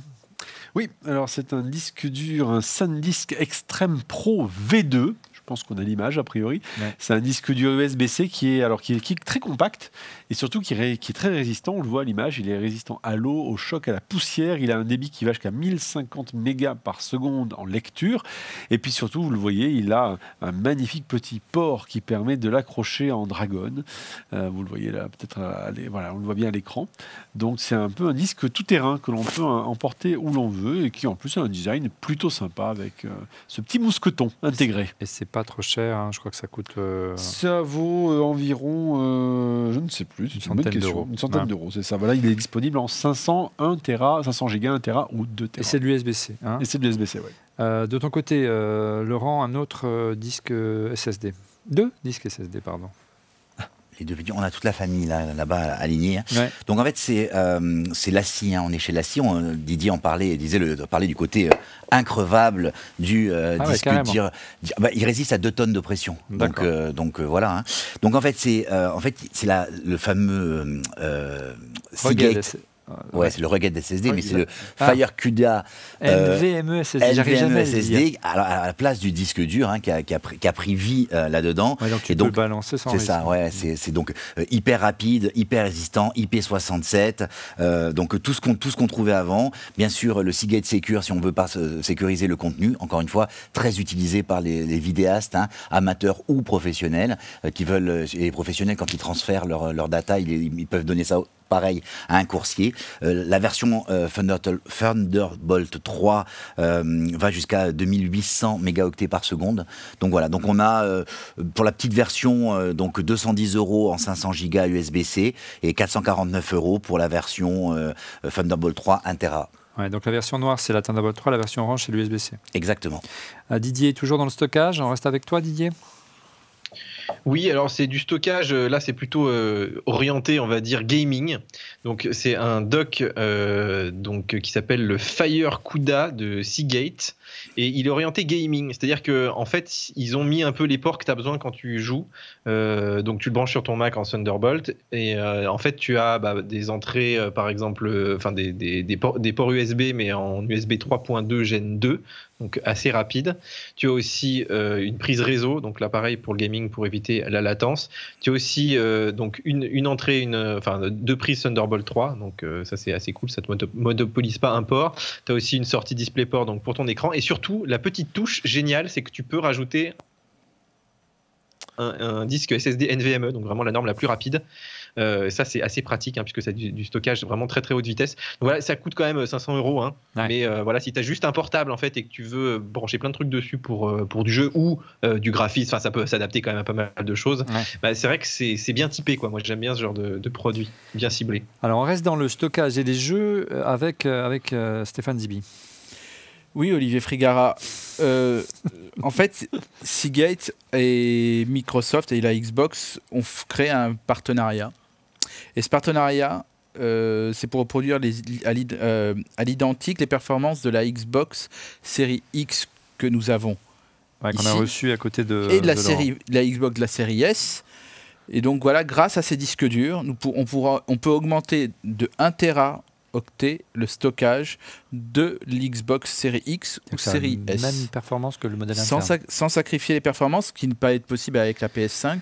Oui, alors c'est un disque dur, un SanDisk Extreme Pro V2. Je pense qu'on a l'image a priori. Ouais. C'est un disque dur USB-C qui est très compact et surtout qui est très résistant. On le voit à l'image, il est résistant à l'eau, au choc, à la poussière. Il a un débit qui va jusqu'à 1050 mégas par seconde en lecture. Et puis surtout, vous le voyez, il a un magnifique petit port qui permet de l'accrocher en dragon. Vous le voyez là, peut-être, on le voit bien à l'écran. Donc c'est un peu un disque tout-terrain que l'on peut emporter où l'on veut et qui en plus a un design plutôt sympa avec ce petit mousqueton intégré. Et c'est pas trop cher, hein. Je crois que ça coûte... Ça vaut environ, je ne sais plus, une centaine d'euros. Une centaine d'euros, c'est ça. Voilà, il est disponible en 500, 1 Tera, 500 gigas, 1 Tera ou 2 Tera. Et c'est de l'USB-C. Hein. Et c'est de l'USB-C, oui. De ton côté, Laurent, un autre disque SSD. 2 disques SSD, pardon. Les deux vidéos, on a toute la famille là-bas alignée. Hein. Ouais. Donc en fait, c'est Lassie. Hein. On est chez Lassie. Didier en parlait, parlait du côté increvable du disque dur. Il résiste à 2 tonnes de pression. Donc voilà. Hein. Donc en fait, c'est le fameux Seagate. Ouais, c'est le Rugged SSD, mais c'est le FireCuda NVMe SSD. À la place du disque dur, hein, qui a pris vie là-dedans. Ouais, donc tu peux le balancer sans risque. C'est ça, ouais, c'est donc hyper rapide, hyper résistant, IP67, donc tout ce qu'on trouvait avant. Bien sûr, le Seagate Secure, si on veut pas sécuriser le contenu, encore une fois, très utilisé par les vidéastes, hein, amateurs ou professionnels, qui veulent, et les professionnels, quand ils transfèrent leur data, ils peuvent donner ça pareil à un coursier. La version Thunderbolt 3 va jusqu'à 2800 mégaoctets par seconde. Donc voilà, donc on a pour la petite version donc 210 € en 500 gigas USB-C et 449 € pour la version Thunderbolt 3 1 Tera. Ouais, donc la version noire, c'est la Thunderbolt 3, la version orange, c'est l'USB-C. Exactement. Didier est toujours dans le stockage. On reste avec toi, Didier ? Oui, alors c'est du stockage, là c'est plutôt orienté, on va dire, gaming. Donc c'est un dock qui s'appelle le Fire CUDA de Seagate. Et il est orienté gaming, c'est-à-dire que en fait ils ont mis un peu les ports que tu as besoin quand tu joues. Donc tu le branches sur ton Mac en Thunderbolt et en fait tu as des entrées par exemple, des ports USB mais en USB 3.2 Gen 2, donc assez rapide. Tu as aussi une prise réseau, donc là pareil pour le gaming pour éviter la latence. Tu as aussi donc une entrée, deux prises Thunderbolt 3, donc ça c'est assez cool, ça te monopolise pas un port. Tu as aussi une sortie DisplayPort donc pour ton écran, et surtout la petite touche géniale, c'est que tu peux rajouter un disque SSD NVMe, donc vraiment la norme la plus rapide. Ça c'est assez pratique puisque c'est du stockage vraiment très très haute vitesse. Donc voilà, ça coûte quand même 500 €, Ouais. mais voilà, si tu as juste un portable en fait et que tu veux brancher plein de trucs dessus pour du jeu ou du graphisme, ça peut s'adapter quand même à pas mal de choses. Ouais. C'est vrai que c'est bien typé, quoi. Moi j'aime bien ce genre de produit bien ciblé. Alors on reste dans le stockage et les jeux avec Stéphane Zibi. Oui, Olivier Frigara. En fait, Seagate et Microsoft et la Xbox ont créé un partenariat. Et ce partenariat, c'est pour reproduire à l'identique les performances de la Xbox Series X que nous avons. Ouais, qu'on a ici, reçu à côté de et de la Xbox de la série S. Et donc voilà, grâce à ces disques durs, on peut augmenter de 1 Teraoctet le stockage de l'Xbox Series X ou Series S. Même performance que le modèle interne. Sans sacrifier les performances, ce qui ne peut pas être possible avec la PS5,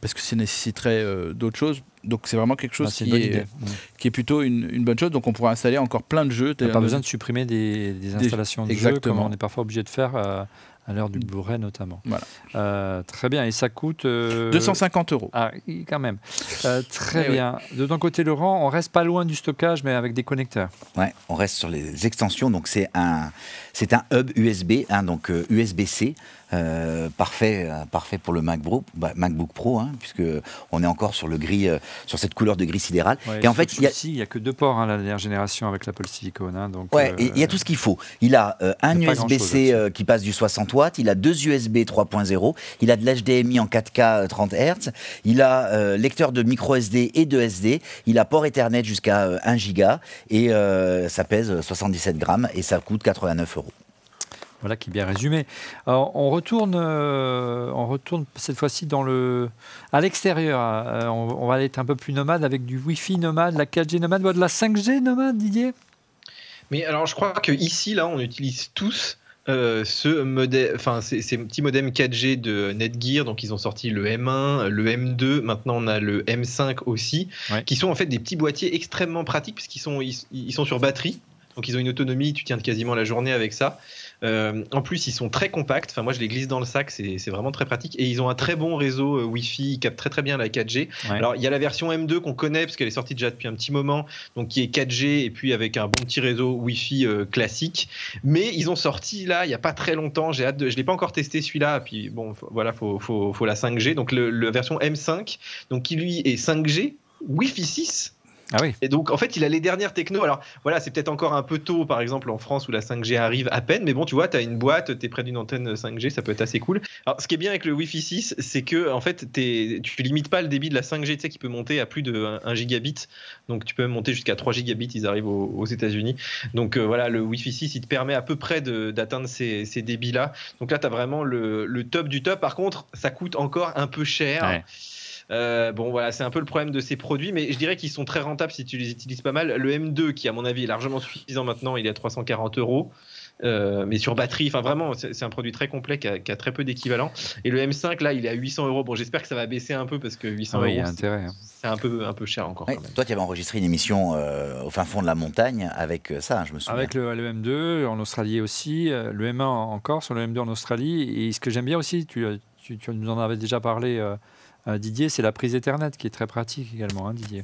parce que ça nécessiterait d'autres choses. Donc c'est vraiment quelque chose qui est plutôt une bonne chose. Donc on pourra installer encore plein de jeux. Il n'y a pas besoin de supprimer des installations de jeux comme on est parfois obligé de faire à l'heure du Blu-ray notamment. Voilà. Très bien, et ça coûte 250 €. Ah, quand même. Très bien. De ton côté, Laurent, on reste pas loin du stockage, mais avec des connecteurs. Ouais, on reste sur les extensions. Donc c'est un hub USB, donc USB-C, parfait pour le MacBook Pro, puisque on est encore sur le gris, sur cette couleur de gris sidéral. Ouais, et en fait, il y a que 2 ports la dernière génération avec l'Apple Silicon. Donc il y a tout ce qu'il faut. Il a un USB-C qui passe du 60 watts, il a 2 USB 3.0, il a de l'HDMI en 4K 30 Hz, il a lecteur de micro SD et de SD, il a port Ethernet jusqu'à 1 giga et ça pèse 77 grammes et ça coûte 89 €. Voilà qui est bien résumé. Alors, on retourne cette fois-ci à l'extérieur. On va être un peu plus nomade avec du Wi-Fi nomade, la 4G nomade, de la 5G nomade, Didier. Mais alors je crois que ici là on utilise tous ces petits modems 4G de Netgear. Donc ils ont sorti le M1, le M2, maintenant on a le M5 aussi, qui sont en fait des petits boîtiers extrêmement pratiques puisqu'ils sont sur batterie. Donc ils ont une autonomie, tu tiens quasiment la journée avec ça. En plus, ils sont très compacts. Enfin, moi, je les glisse dans le sac, c'est vraiment très pratique. Et ils ont un très bon réseau Wi-Fi, ils captent très très bien la 4G. Ouais. Alors, il y a la version M2 qu'on connaît parce qu'elle est sortie déjà depuis un petit moment, donc qui est 4G et puis avec un bon petit réseau Wi-Fi classique. Mais ils ont sorti là, il y a pas très longtemps. J'ai hâte je l'ai pas encore testé celui-là. Puis bon, voilà, faut la 5G. Donc la version M5, donc qui lui est 5G, Wi-Fi 6. Ah oui. Et donc en fait il a les dernières technos. Alors voilà, c'est peut-être encore un peu tôt par exemple en France où la 5G arrive à peine, mais bon tu vois, tu as une boîte, tu es près d'une antenne 5G, ça peut être assez cool. Alors ce qui est bien avec le Wi-Fi 6, c'est que en fait tu limites pas le débit de la 5G, tu sais, qui peut monter à plus de 1 gigabit. Donc tu peux même monter jusqu'à 3 gigabits, ils arrivent aux États-Unis. Donc voilà, le Wi-Fi 6 il te permet à peu près d'atteindre ces débits là. Donc là tu as vraiment le top du top. Par contre, ça coûte encore un peu cher. Ouais. Bon voilà, c'est un peu le problème de ces produits, mais je dirais qu'ils sont très rentables si tu les utilises pas mal. Le M2 qui à mon avis est largement suffisant maintenant, il est à 340 €, mais sur batterie, enfin vraiment c'est un produit très complet qui a très peu d'équivalent. Et le M5 là il est à 800 €. Bon, j'espère que ça va baisser un peu parce que 800 €, c'est un peu cher encore. Quand même. Toi tu avais enregistré une émission au fin fond de la montagne avec ça, je me souviens. Avec le M2 en Australie aussi, le M1 encore sur le M2 en Australie. Et ce que j'aime bien aussi, tu nous en avais déjà parlé, Didier, c'est la prise Ethernet qui est très pratique également, Didier.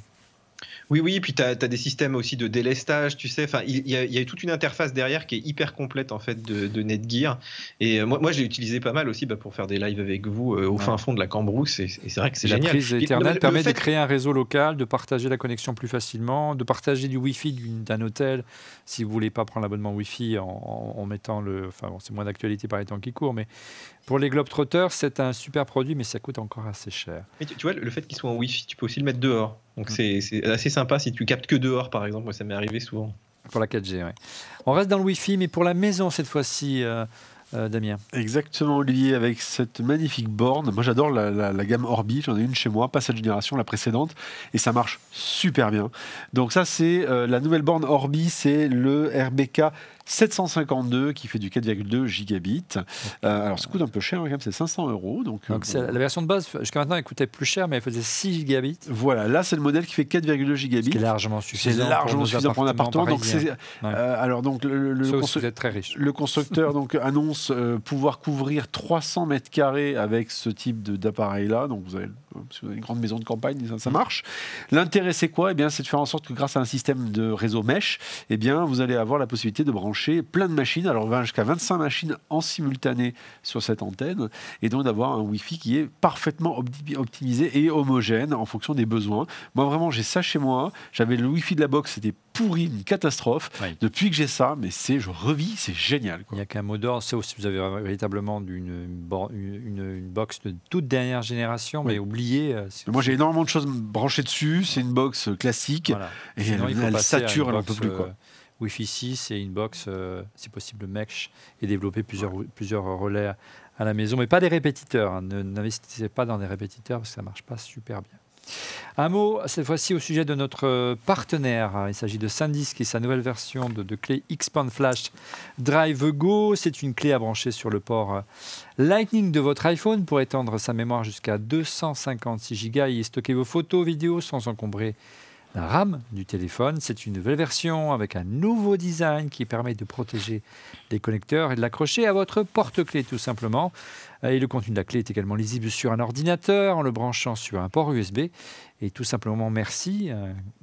Oui, puis tu as des systèmes aussi de délestage, tu sais. Enfin, il y a toute une interface derrière qui est hyper complète en fait de Netgear. Et moi je l'ai utilisé pas mal aussi pour faire des lives avec vous au fin fond de la Cambrousse. Et c'est vrai que c'est La génial. prise Et Ethernet le permet fait- de créer un réseau local, de partager la connexion plus facilement, de partager du Wi-Fi d'un hôtel si vous voulez pas prendre l'abonnement Wi-Fi en mettant le. Enfin, bon, c'est moins d'actualité par les temps qui courent, mais pour les Globetrotters, c'est un super produit, mais ça coûte encore assez cher. Mais tu vois, le fait qu'il soit en Wi-Fi, tu peux aussi le mettre dehors. Donc c'est assez sympa si tu captes que dehors, par exemple. Moi, ça m'est arrivé souvent. Pour la 4G, oui. On reste dans le Wi-Fi, mais pour la maison cette fois-ci, Damien. Exactement, Olivier, avec cette magnifique borne. Moi, j'adore la gamme Orbi. J'en ai une chez moi, pas cette génération, la précédente. Et ça marche super bien. Donc ça, c'est la nouvelle borne Orbi. C'est le RBK 752 qui fait du 4,2 gigabits. Alors, ça coûte un peu cher, quand même, c'est 500 €. Donc La version de base, jusqu'à maintenant, elle coûtait plus cher, mais elle faisait 6 gigabits. Voilà, là, c'est le modèle qui fait 4,2 gigabits. Ce qui est largement C'est suffisant. largement suffisant pour un appartement. Donc, parisiens. alors, donc, Sauf si vous êtes très riche. le constructeur donc, annonce pouvoir couvrir 300 mètres carrés avec ce type d'appareil-là. Donc, si vous avez une grande maison de campagne, ça marche. L'intérêt, c'est quoi? Eh bien, c'est de faire en sorte que grâce à un système de réseau mesh, eh bien, vous allez avoir la possibilité de brancher plein de machines, alors jusqu'à 25 machines en simultané sur cette antenne, et donc d'avoir un Wi-Fi qui est parfaitement optimisé et homogène en fonction des besoins. Moi, vraiment, j'ai ça chez moi. J'avais le Wi-Fi de la box, c'était pourri, une catastrophe. Oui. Depuis que j'ai ça, mais je revis, c'est génial, quoi. Il n'y a qu'un mot d'ordre, sauf si vous avez véritablement une box de toute dernière génération, mais oubliez. Moi, j'ai énormément de choses branchées dessus. C'est une box classique. Voilà. Et Sinon, il faut elle passer à une sature, elle n'en box, peut plus, quoi. Wi-Fi 6 et une box, si possible, mesh, et développer plusieurs relais à la maison, mais pas des répétiteurs. Hein. N'investissez pas dans des répétiteurs parce que ça ne marche pas super bien. Un mot, cette fois-ci, au sujet de notre partenaire. Il s'agit de SanDisk et sa nouvelle version de clé Xpand Flash Drive Go. C'est une clé à brancher sur le port Lightning de votre iPhone pour étendre sa mémoire jusqu'à 256 Go et stocker vos photos, vidéos sans encombrer la RAM du téléphone. C'est une nouvelle version avec un nouveau design qui permet de protéger les connecteurs et de l'accrocher à votre porte-clés tout simplement. Et le contenu de la clé est également lisible sur un ordinateur en le branchant sur un port USB. Et tout simplement merci,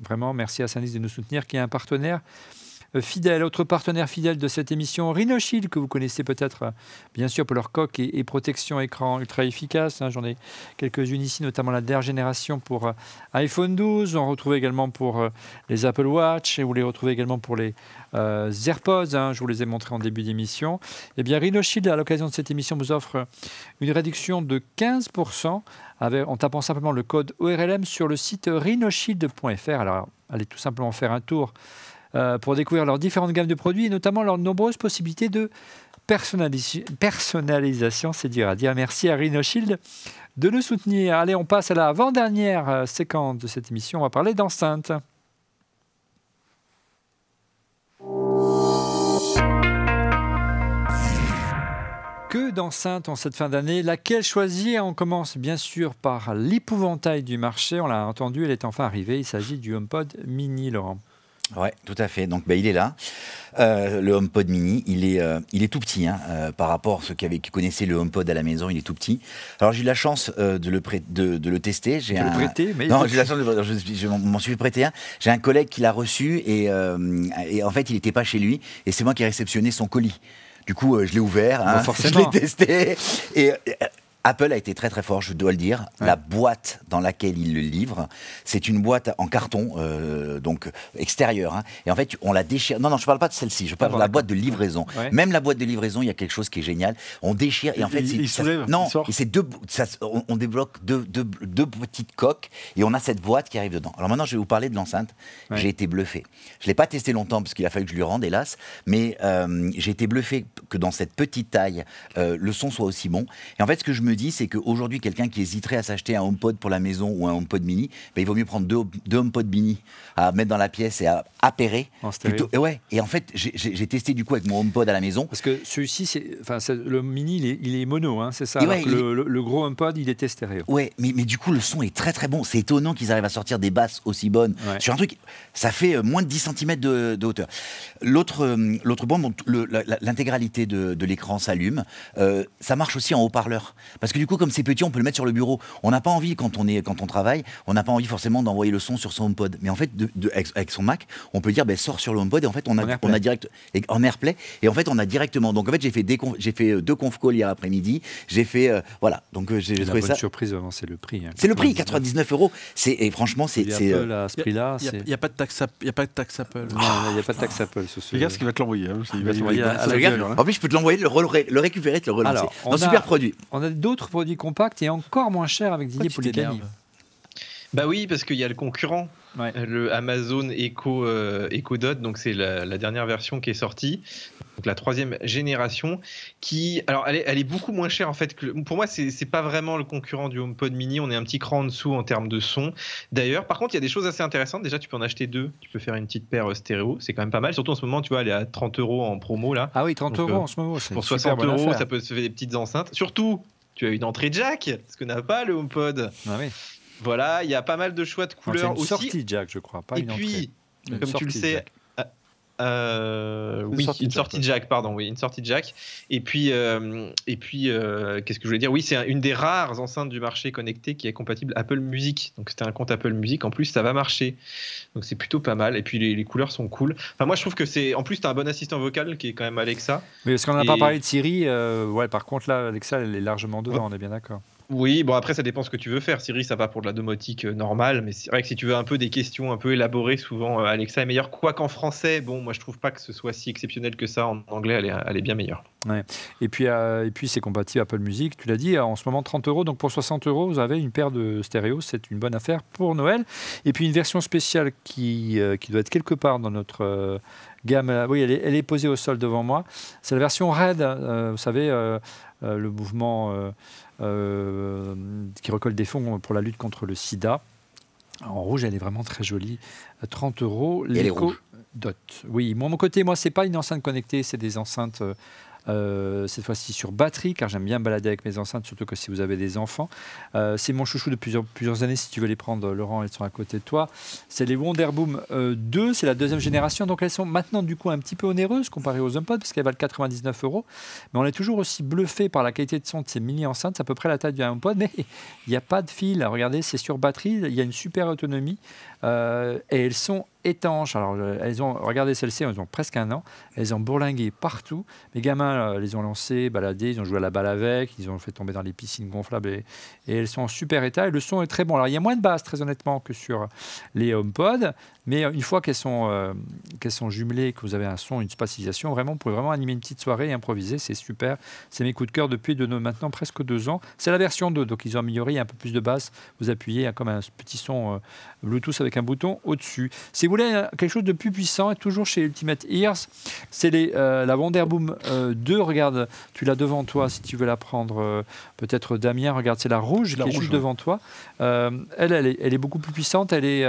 vraiment merci à SanDisk de nous soutenir, qui est un partenaire fidèle. Autre partenaire fidèle de cette émission, Rhinoshield, que vous connaissez peut-être bien sûr pour leur coque et protection écran ultra efficace. J'en ai quelques-unes ici, notamment la dernière génération pour iPhone 12. On retrouve également pour les Apple Watch et vous les retrouvez également pour les AirPods. Je vous les ai montrés en début d'émission. Eh bien, Rhinoshield, à l'occasion de cette émission, vous offre une réduction de 15% en tapant simplement le code ORLM sur le site rhinoshield.fr. Alors, allez tout simplement faire un tour pour découvrir leurs différentes gammes de produits et notamment leurs nombreuses possibilités de personnalisation. C'est dur à dire. Merci à Rhinoshield de nous soutenir. Allez, on passe à la avant-dernière séquence de cette émission. On va parler d'enceinte. Que d'enceintes en cette fin d'année? Laquelle choisir? On commence bien sûr par l'épouvantail du marché. On l'a entendu, elle est enfin arrivée. Il s'agit du HomePod Mini, Laurent. Oui, tout à fait. Donc, il est là. Le HomePod Mini, il est tout petit par rapport à ceux qui connaissaient le HomePod à la maison. Il est tout petit. Alors, j'ai eu la chance de le tester. Le prêter, mais non, j'ai eu la chance je m'en suis prêté un. J'ai un collègue qui l'a reçu et en fait, il n'était pas chez lui et c'est moi qui ai réceptionné son colis. Du coup, je l'ai ouvert, je l'ai testé et Apple a été très très fort, je dois le dire. Ouais. La boîte dans laquelle il le livre, c'est une boîte en carton, donc extérieure. Et en fait, on la déchire. Non, je ne parle pas de celle-ci, je parle de la boîte de livraison. Ouais. Même la boîte de livraison, il y a quelque chose qui est génial. On déchire et en fait, il soulève. Non, et c'est on débloque deux petites coques et on a cette boîte qui arrive dedans. Alors maintenant, je vais vous parler de l'enceinte. Ouais. J'ai été bluffé. Je ne l'ai pas testé longtemps parce qu'il a fallu que je lui rende, hélas. Mais j'ai été bluffé que dans cette petite taille, le son soit aussi bon. Et en fait, ce que je me dis, c'est qu'aujourd'hui, quelqu'un qui hésiterait à s'acheter un HomePod pour la maison ou un HomePod Mini, il vaut mieux prendre deux HomePod Mini à mettre dans la pièce et à appairer. En stéréo. Et en fait, j'ai testé du coup avec mon HomePod à la maison. Parce que celui-ci, le Mini, il est mono, c'est ça. Alors que le gros HomePod, il était stéréo. Ouais, mais du coup, le son est très très bon. C'est étonnant qu'ils arrivent à sortir des basses aussi bonnes sur un truc. Ça fait moins de 10 cm de hauteur. L'autre point, l'intégralité de l'écran s'allume. Ça marche aussi en haut-parleur. Parce que du coup, comme c'est petit, on peut le mettre sur le bureau. On n'a pas envie, quand on travaille, on n'a pas envie forcément d'envoyer le son sur son HomePod. Mais en fait, avec son Mac, on peut dire, sors sur le HomePod, et en fait, on a direct, en AirPlay, et en fait, on a directement. Donc en fait, j'ai fait 2 conf calls hier après-midi. J'ai fait, voilà. Donc j'ai trouvé ça. La bonne surprise, vraiment, c'est le prix. C'est le prix, 99 €. Et franchement, c'est. Apple à ce prix-là. Il n'y a pas de taxe Apple. Non, il n'y a pas de taxe Apple sur ce. Regarde ce qu'il va te l'envoyer. Il va te l'envoyer à la gueule. En plus, je peux te l'envoyer, le récupérer, te le relancer. Alors, super produit. On a d'autres produits compacts et encore moins chers avec Didier Policani. Bah oui, parce qu'il y a le concurrent, le Amazon Echo Dot, donc c'est la dernière version qui est sortie, donc la 3e génération, qui, alors elle est beaucoup moins chère en fait. Pour moi, c'est pas vraiment le concurrent du HomePod Mini, on est un petit cran en dessous en termes de son. D'ailleurs, par contre, il y a des choses assez intéressantes. Déjà, tu peux en acheter 2, tu peux faire une petite paire stéréo, c'est quand même pas mal. Surtout en ce moment, tu vois, elle est à 30 € en promo là. Ah oui, 30 € en ce moment. Pour 60 €, ça peut se faire des petites enceintes. Surtout, tu as une entrée jack, ce que n'a pas le HomePod. Ah oui. Voilà, il y a pas mal de choix de couleurs aussi. C'est une sortie jack, je crois, pas une entrée. Et puis, comme tu le sais, une sortie jack, pardon, oui, une sortie jack. Et puis, qu'est-ce que je voulais dire? Oui, c'est une des rares enceintes du marché connecté qui est compatible Apple Music. Donc, c'était un compte Apple Music. En plus, ça va marcher. Donc, c'est plutôt pas mal. Et puis, les couleurs sont cool. Enfin, moi, je trouve que c'est. En plus, tu as un bon assistant vocal qui est quand même Alexa. Mais parce qu'on n'a pas parlé de Siri, par contre, là, Alexa, elle est largement dedans, on est bien d'accord. Oui, bon après ça dépend ce que tu veux faire. Siri, ça va pour de la domotique normale, mais c'est vrai que si tu veux un peu des questions un peu élaborées, souvent Alexa est meilleure. Quoi qu'en français, bon, moi je trouve pas que ce soit si exceptionnel que ça. En anglais, elle est bien meilleure. Ouais. Et puis c'est compatible Apple Music. Tu l'as dit, en ce moment 30 €. Donc pour 60 €, vous avez une paire de stéréo. C'est une bonne affaire pour Noël. Et puis une version spéciale qui doit être quelque part dans notre gamme. Oui, elle est posée au sol devant moi. C'est la version RAID. Vous savez, le mouvement qui recolle des fonds pour la lutte contre le sida. En rouge, elle est vraiment très jolie. 30 €. Et elle est rouge. Dot. Oui, mon côté, moi, c'est pas une enceinte connectée, c'est des enceintes cette fois-ci sur batterie, car j'aime bien balader avec mes enceintes, surtout que si vous avez des enfants. C'est mon chouchou de plusieurs années. Si tu veux les prendre, Laurent, elles sont à côté de toi. C'est les Wonderboom 2, c'est la 2e génération. Donc elles sont maintenant du coup un petit peu onéreuses comparées aux HomePod, parce qu'elles valent 99 €. Mais on est toujours aussi bluffé par la qualité de son de ces mini-enceintes. C'est à peu près la taille d'un HomePod, mais il n'y a pas de fil. Regardez, c'est sur batterie. Il y a une super autonomie. Et elles sont étanches. Alors, regardez celles-ci, elles ont presque 1 an. Elles ont bourlingué partout. Mes gamins les ont lancées, baladées, ils ont joué à la balle avec, ils ont fait tomber dans les piscines gonflables et elles sont en super état. Et le son est très bon. Alors, il y a moins de basse, très honnêtement, que sur les HomePod. Mais une fois qu'elles sont jumelées, que vous avez un son, une spatialisation, vraiment, vous pouvez vraiment animer une petite soirée et improviser. C'est super. C'est mes coups de cœur depuis maintenant presque 2 ans. C'est la version 2, donc ils ont amélioré, il y a un peu plus de basse. Vous appuyez, il y a comme un petit son Bluetooth avec un bouton au-dessus. Si vous voulez quelque chose de plus puissant, et toujours chez Ultimate Ears, c'est la Wonderboom 2. Regarde, tu l'as devant toi si tu veux la prendre. Peut-être Damien, regarde, c'est la rouge qui est juste devant toi. Elle est beaucoup plus puissante. Elle est...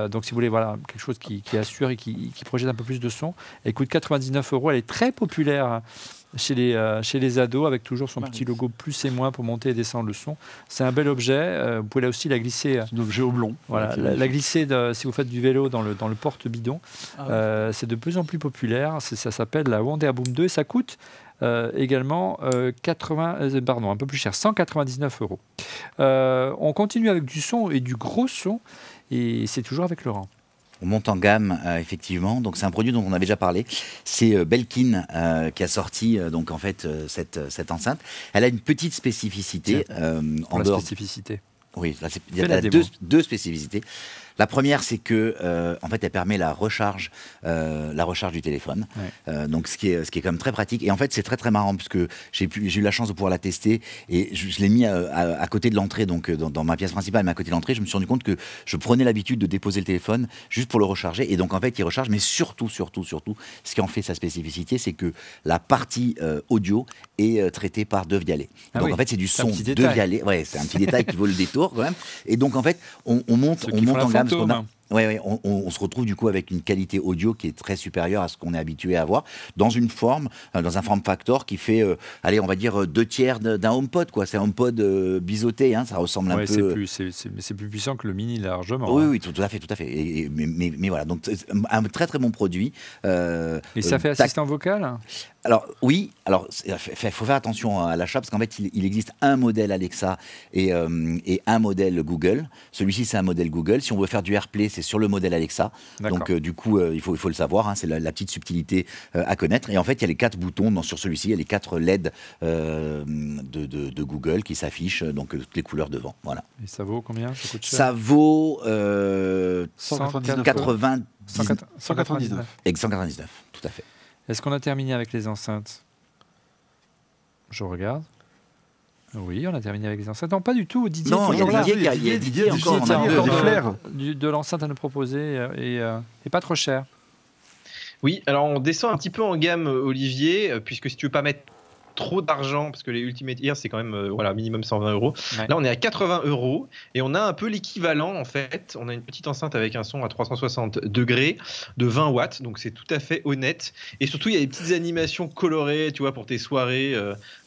donc si vous voulez quelque chose qui assure et qui projette un peu plus de son, elle coûte 99 €. Elle est très populaire chez les ados, avec toujours son petit logo plus et moins pour monter et descendre le son. C'est un bel objet. Vous pouvez aussi la glisser. C'est un objet oblong. Voilà, la glisser si vous faites du vélo dans le porte-bidon. C'est de plus en plus populaire. Ça s'appelle la Wonderboom 2 et ça coûte également un peu plus cher, 199 €. On continue avec du son et du gros son. Et c'est toujours avec Laurent. On monte en gamme, effectivement. Donc, c'est un produit dont on avait déjà parlé. C'est Belkin qui a sorti donc en fait cette enceinte. Elle a une petite spécificité. Spécificité. Oui, il y a deux spécificités. La première, c'est que en fait, elle permet la recharge du téléphone. Ouais. Donc, ce qui est quand même très pratique. Et en fait, c'est très très marrant parce que j'ai eu la chance de pouvoir la tester et je l'ai mis à côté de l'entrée, donc dans ma pièce principale, mais à côté de l'entrée, je me suis rendu compte que je prenais l'habitude de déposer le téléphone juste pour le recharger. Et donc, en fait, il recharge. Mais surtout, ce qui en fait sa spécificité, c'est que la partie audio est traitée par Dove Dialet. Donc, en fait, c'est du son Dove Dialet. Ouais, c'est un petit détail qui vaut le détour quand même. Et donc, en fait, on monte en gamme. Ouais, on se retrouve du coup avec une qualité audio qui est très supérieure à ce qu'on est habitué à avoir, dans une forme, dans un form factor qui fait, allez, on va dire 2/3 d'un HomePod, quoi. C'est un HomePod biseauté, hein, ça ressemble un peu. C'est plus puissant que le Mini largement. Oui, tout à fait, tout à fait. Mais voilà, donc un très très bon produit. Et ça fait assistant vocal? Alors oui, alors il faut faire attention à l'achat parce qu'en fait il existe un modèle Alexa et un modèle Google. Celui-ci c'est un modèle Google. Si on veut faire du AirPlay, c'est sur le modèle Alexa. Donc du coup il faut le savoir, hein, c'est la petite subtilité à connaître. Et en fait il y a les 4 boutons sur celui-ci, il y a les 4 LED de Google qui s'affichent, donc toutes les couleurs devant. Voilà. Et ça vaut combien? Ça coûte cher? Ça vaut 199. 199. Et 199, tout à fait. Est-ce qu'on a terminé avec les enceintes? Je regarde. Oui, on a terminé avec les enceintes. Non, pas du tout. Didier Non, est toujours là. Didier encore de l'enceinte à nous proposer et pas trop cher. Oui, alors on descend un petit peu en gamme, Olivier, puisque si tu veux pas mettre trop d'argent, parce que les Ultimate Ears c'est quand même minimum 120 €. Ouais. Là on est à 80 € et on a un peu l'équivalent en fait. On a une petite enceinte avec un son à 360 degrés de 20 watts, donc c'est tout à fait honnête. Et surtout il y a des petites animations colorées, tu vois, pour tes soirées.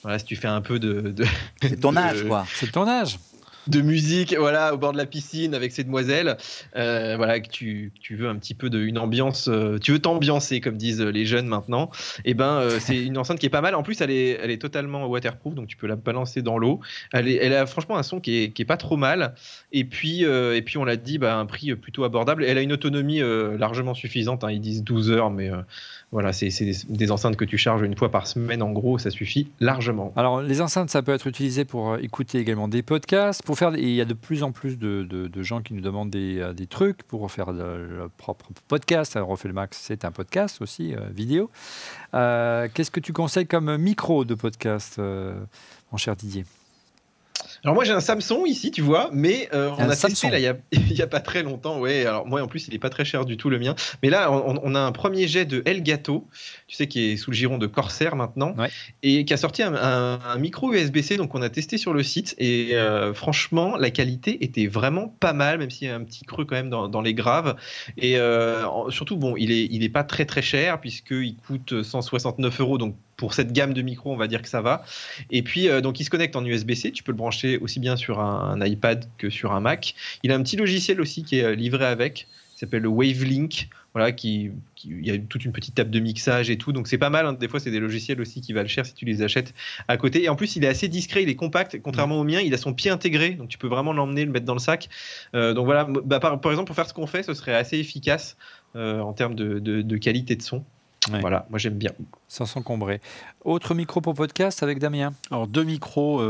Voilà, si tu fais un peu de C'est ton âge, quoi. C'est ton âge. De musique, voilà, au bord de la piscine avec ces demoiselles, voilà, que tu veux un petit peu une ambiance, tu veux t'ambiancer comme disent les jeunes maintenant. Et c'est une enceinte qui est pas mal. En plus, elle est totalement waterproof, donc tu peux la balancer dans l'eau. Elle a franchement un son qui est pas trop mal. Et puis on l'a dit, un prix plutôt abordable. Elle a une autonomie largement suffisante. Hein, ils disent 12 heures, mais voilà, c'est des enceintes que tu charges une fois par semaine. En gros, ça suffit largement. Alors, les enceintes, ça peut être utilisé pour écouter également des podcasts. Et il y a de plus en plus de gens qui nous demandent des trucs pour faire leur propre podcast. Alors, Refait le Max, c'est un podcast aussi, vidéo. Qu'est-ce que tu conseilles comme micro de podcast, mon cher Didier? Alors moi j'ai un Samsung ici, tu vois, mais on a testé Samsung. là il y a pas très longtemps. Ouais, alors moi en plus il est pas très cher du tout le mien. Mais là on a un premier jet de Elgato, tu sais, qui est sous le giron de Corsair maintenant, Ouais. et qui a sorti un micro USB-C, donc on a testé sur le site et franchement la qualité était vraiment pas mal, même s'il y a un petit creux quand même dans les graves. Et surtout bon, il est pas très très cher puisqu'il coûte 169 €, donc pour cette gamme de micros, on va dire que ça va. Et puis, donc, il se connecte en USB-C. Tu peux le brancher aussi bien sur un iPad que sur un Mac. Il a un petit logiciel aussi qui est livré avec. Il s'appelle le Wavelink. Voilà, il y a toute une petite table de mixage et tout. Donc, c'est pas mal. Hein. Des fois, c'est des logiciels aussi qui valent cher si tu les achètes à côté. Et en plus, il est assez discret. Il est compact. Contrairement au mien, il a son pied intégré. Donc, tu peux vraiment l'emmener, le mettre dans le sac. Donc, voilà. Par exemple, pour faire ce qu'on fait, ce serait assez efficace en termes de qualité de son. Ouais. Voilà, moi j'aime bien. Sans s'encombrer. Autre micro pour podcast avec Damien? Alors 2 micros